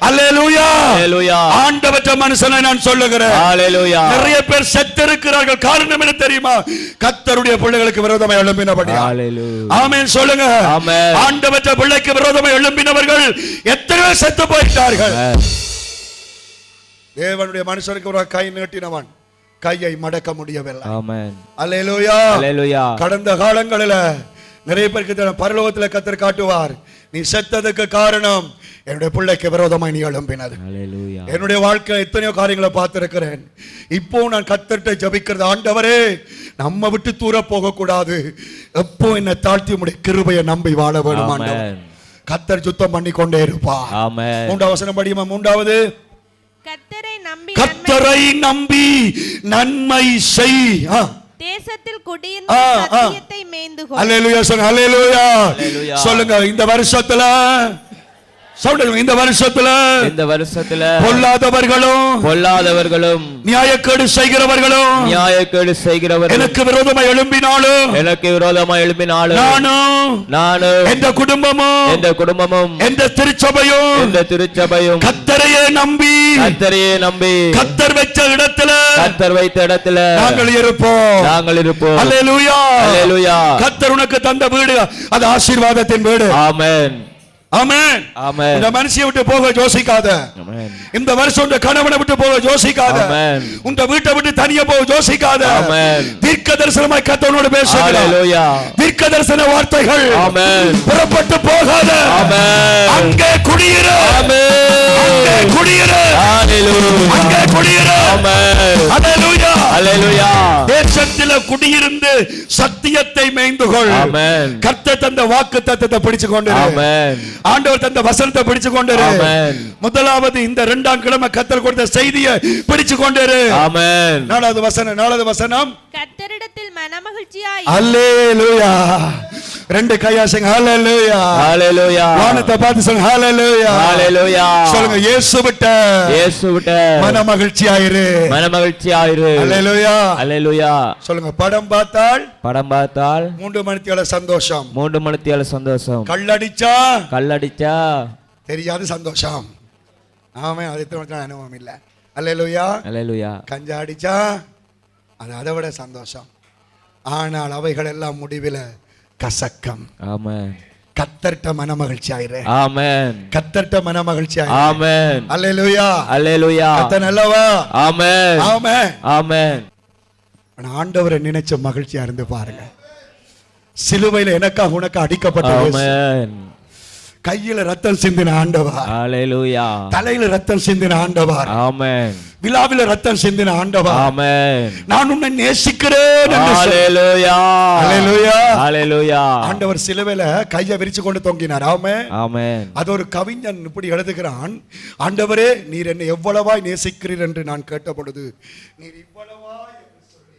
S1: அல்லேலூயா, அல்லேலூயா. ஆண்டவற்ற மனுஷனை நான் சொல்லுகிறேன். அல்லேலூயா. நிறைய பேர் செத்திருக்கிறார்கள். காரணம் என்ன தெரியுமா? கர்த்தருடைய பிள்ளைகளுக்கு விரோதமாய் எழும்பினபடி.
S2: அல்லேலூயா.
S1: ஆமென் சொல்லுங்க. ஆமென். ஆண்டவற்ற பிள்ளைக்கு விரோதமாய் எழும்பினவர்கள் எத்தனை செத்து போயிட்டார்கள். தேவனுடைய மனுஷனுக்கு ஒரு கை நீட்டினவன் கையை மடக்க முடியவில்லை. ஆமென். அல்லேலூயா, அல்லேலூயா. கடந்த காலங்களில் நிறைய பேருக்கு பரலோகத்தில் கர்த்தர் காட்டுவார், நீ செத்ததுக்கு காரணம் என்னுடைய பிள்ளைக்கு விரோதமாய் நீ எழும்பினது. என்னுடைய வாழ்க்கை எத்தனையோ காரியங்களை பார்த்திருக்கிறேன். இப்போ நான் கர்த்தர்ட்ட ஜெபிக்கிறது, ஆண்டவரே நம்ம விட்டு தூர போக கூடாது, எப்போ என்னை தாழ்த்தி உம்முடைய கிருபையை நம்பி வாழ வேண்டும். ஆண்டவர் கர்த்தர் சுத்தம் பண்ணி கொண்டே இருப்பார். ஆமென். 3 வசனம் படியுமா. 3வது, கர்த்தரை நம்பி நன்மை செய்,
S3: தேசத்தில் குடியிருந்து சத்தியத்தை மேய்ந்து கொள்.
S1: அல்லேலூயா சொல்லுங்க. அல்லேலூயா
S2: அல்லேலூயா.
S1: சொல்லுங்க. இந்த வருஷத்துல இந்த வருஷத்துல
S2: பொல்லாதவர்களும்
S1: நியாயக்கேடு செய்கிறவர்களும் எனக்கு விரோதமாய் எழும்பினாலும் நானும் எந்த குடும்பமும் எந்த திருச்சபையும் கர்த்தரையே நம்பி கர்த்தர் வைத்த இடத்துல நாங்கள் இருப்போம். அல்லேலூயா. கர்த்தர் உனக்கு தந்த வீடு அது ஆசீர்வாதத்தின் வீடு.
S2: ஆமென்.
S1: ஆமென். ஆமென். இந்த மனுஷியை விட்டு போக யோசிக்காத. ஆமென். இந்த வருஷம் உங்க கணவனை விட்டு போக யோசிக்காத. ஆமென். உங்க வீட்டை விட்டு தனியா போக யோசிக்காத. ஆமென். தீர்க்க தரிசனமாய் கர்த்தரோடு பேசுகிறார். ஹalleluya. தீர்க்க தரிசன வார்த்தைகள். ஆமென். புறப்பட்டு போகாத. ஆமென். அங்கே குடியிரு. ஆமென். அங்கே குடியிரு. ஹalleluya. அங்கே குடியிரு. ஆமென். ஹalleluya. ஹalleluya. தேசத்திலே குடியிருந்து சத்தியத்தை மேய்ந்து கொள். ஆமென். கர்த்தர் தந்த வாக்குத்தத்தத்தை பிடிச்சுக் கொண்டிரு. ஆமென். ஆண்டவர் தந்த வசனத்தை பிடிச்சுக் கொண்டிரு. ஆமென். முதலாவது இந்த இரண்டாம் கிழமை கர்த்தர் கொடுத்த செய்தியை பிடிச்சுக் கொண்டிரு. ஆமென். நாலாவது வசனம்
S3: கர்த்தரிடத்தில் மனமகிழ்ச்சியாய்.
S1: அல்லேலூயா. ரெண்டு கையாசங்க. ஹalleluya. ஹalleluya. வானத்தை பார்த்து சொல்லுங்க. ஹalleluya. ஹalleluya. சொல்லுங்க. இயேசு விட்ட மனமகிழ்ச்சியாயிரு. ஹalleluya. ஹalleluya. சொல்லுங்க. படம் பார்த்தால் 3 மணித்தியால சந்தோஷம். கல்லடிச்சா தெரியாது சந்தோஷம். ஆமென். அது எத்தனை அனுபவம் இல்ல. அல்லேலூயா. கஞ்சா அடிச்சா அது அதை விட சந்தோஷம். ஆனால் அவைகள் எல்லாம் முடிவில் கசக்கம். ஆமென். கர்த்தர்ட்ட மனமகிழ்ச்சி ஆயிரு. ஆமென். கர்த்தர்ட்ட மனமகிழ்ச்சி ஆயிரு. ஆமென். அல்லேலூயா. கர்த்தர் நல்லவா. ஆமென். ஆமென். ஆண்டவரை நினைச்ச மகிழ்ச்சியா இருந்து பாருங்க. சிலுவையில் எனக்காக உனக்கு அடிக்கப்பட்ட கையில ரத்தம் சிந்தின ஆண்டவர். ஹalleluya. தலையில ரத்தம் சிந்தின ஆண்டவர். ஆமென். விலாவில ரத்தம் சிந்தின ஆண்டவர். ஆமென். நான் உன்னை நேசிக்கிறேன். ஹalleluya. ஹalleluya. ஆண்டவர் சிலுவையில கையை விரிச்சு கொண்டு தொங்கினார். ஆமென். அது ஒரு கவிஞன் இப்படி எழுதுகிறான். ஆண்டவரே, நீர் என்னை எவ்வளவாய் நேசிக்கிறீர் என்று நான் கேட்டபொழுது நீர் இவ்வளவாய் என்று சொல்லி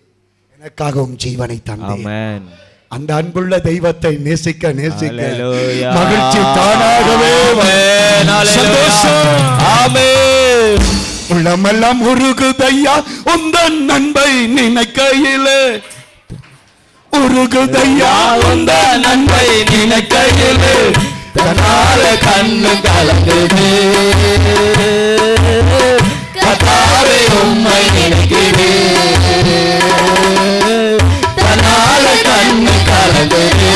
S1: எனக்காகவும் ஜீவனை தந்தீர். ஆமென். அந்த அன்புள்ள தெய்வத்தை நேசிக்க மகிழ்ச்சி தானாகவே. உள்ளமெல்லாம் உருகுதையா உந்தன் அன்பை நினைக்கையிலே. உருகுதையா உந்தன் அன்பை நினைக்கையிலே. தனால கண்ணு கலங்குது. கர்த்தாவே உம்மை நினைக்கிறேன். தனால கண்ணு கலங்குது.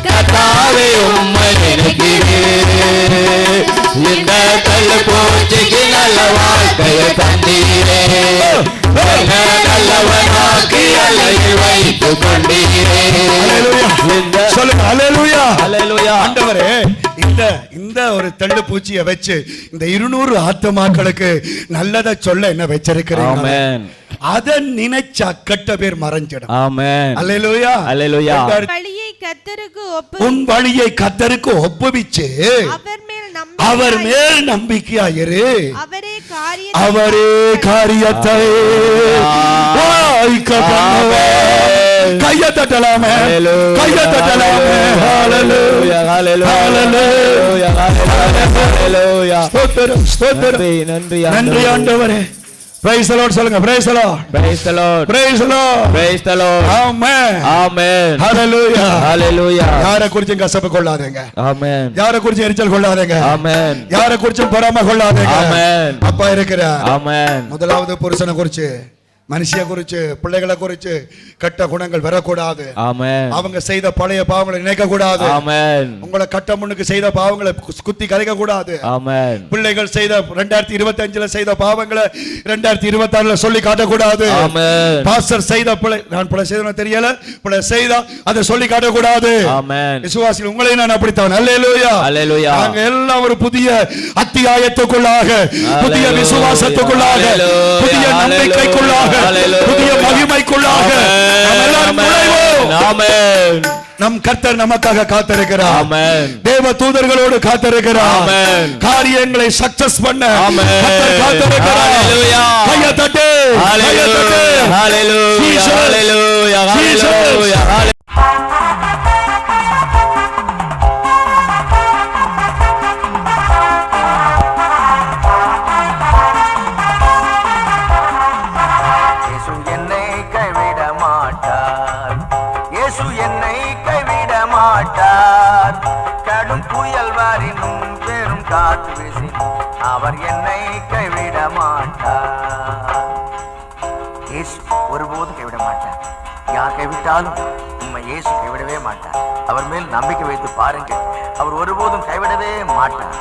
S1: கர்த்தாவே உம்மை நினைக்கிறேன். இந்த கல்லு போச்சுக்கு நல்ல வாழ்க்கையை தந்தீரே. நல்லவனாக்கி அலையில் வைத்துக் கொண்டீரே. சொல்லுங்க. அல்லேலூயா. ஆண்டவரே, இந்த ஒரு தள்ளு பூச்சியை வச்சு இந்த 200 ஆத்துமாக்களுக்கு நல்லதை சொல்ல என்ன வச்சிருக்கிறீங்க. ஆமென். அத நினைச்சா கெட்ட பேர் மறைஞ்சிடும். ஆமென். அல்லேலூயா. உன் வழியை கர்த்தருக்கு ஒப்புவிச்சு அவர் மேல் நம்பிக்கையாயிரு. அவரே காரியத்தை வாய்க்க பண்ணுவே. கையை தட்டலாமே. ஹalleluya. நன்றி ஆண்டவரே. Praise the Lord. சொல்லுங்க. Praise the Lord. Amen. Hallelujah. யாரை குறிச்சும் கசப்பு கொள்ளாதீங்க. ஆமென். யாரை குறிச்சும் எரிச்சல் கொள்ளாதீங்க. ஆமென். யாரை குறிச்சும் பொறாமை கொள்ளாதீங்க. ஆமென். அப்பா இருக்கிறார். ஆமென். முதலாவது புருஷனை குறிச்சு, மனுஷியை குறிச்சு, பிள்ளைகளை குறிச்சு கெட்ட குணங்கள் வரக்கூடாது. ஆமென். அவங்க செய்த பழைய பாவங்களை நினைக்க கூடாது. ஆமென். உங்களை கட்ட முன்னுக்கு செய்த பாவங்களை குத்தி கலைக்க கூடாது. ஆமென். பிள்ளைகள் செய்த 2025ல செய்த பாவங்களை 2026ல சொல்லி காட்ட கூடாது. ஆமென். பாஸ்டர் செய்த நான் பிள்ளை செய்தன தெரியல, பிள்ளை செய்தா அதை சொல்லி காட்ட கூடாது. ஆமென். விசுவாசிகள் உங்களை நான் அப்படித்தான். அல்லேலூயா. நாங்க எல்லாம் ஒரு புதிய அத்தியாயத்துக்குள்ளாக, புதிய விசுவாசத்துக்குள்ளாக, புதிய நம்பிக்கைக்குள்ளாக, புதிய மகிமைக்குள்ளாக நாம் எல்லாரும் நுழைவோம். ஆமென். நம் கர்த்தர் நமக்காக காத்திருக்கிறார்.
S2: ஆமென்.
S1: தேவ தூதர்களோடு காத்திருக்கிறார்.
S2: ஆமென்.
S1: காரியங்களை சக்சஸ் பண்ண
S2: ஆமென்.
S1: கர்த்தர் காத்திருக்கிறார்.
S2: ஹalleluya.
S1: கையை தட்டு, கையை தட்டு.
S2: ஹalleluya.
S1: Jesus.
S2: ஹalleluya.
S1: Jesus.
S2: ஹalleluya.
S4: இயேசு என்னை கைவிட மாட்டார். இயேசு என்னை கைவிட மாட்டார். கடும் புயல் வாரினும் பெரும் காற்று வீசினும் அவர் என்னை கைவிட மாட்டார். இயேசு ஒருபோதும் கைவிட மாட்டார். யார் கைவிட்டாலும் உண்மை இயேசு கைவிடவே மாட்டார். அவர் மேல் நம்பிக்கை வைத்து பாருங்கள், அவர் ஒருபோதும் கைவிடவே மாட்டார்.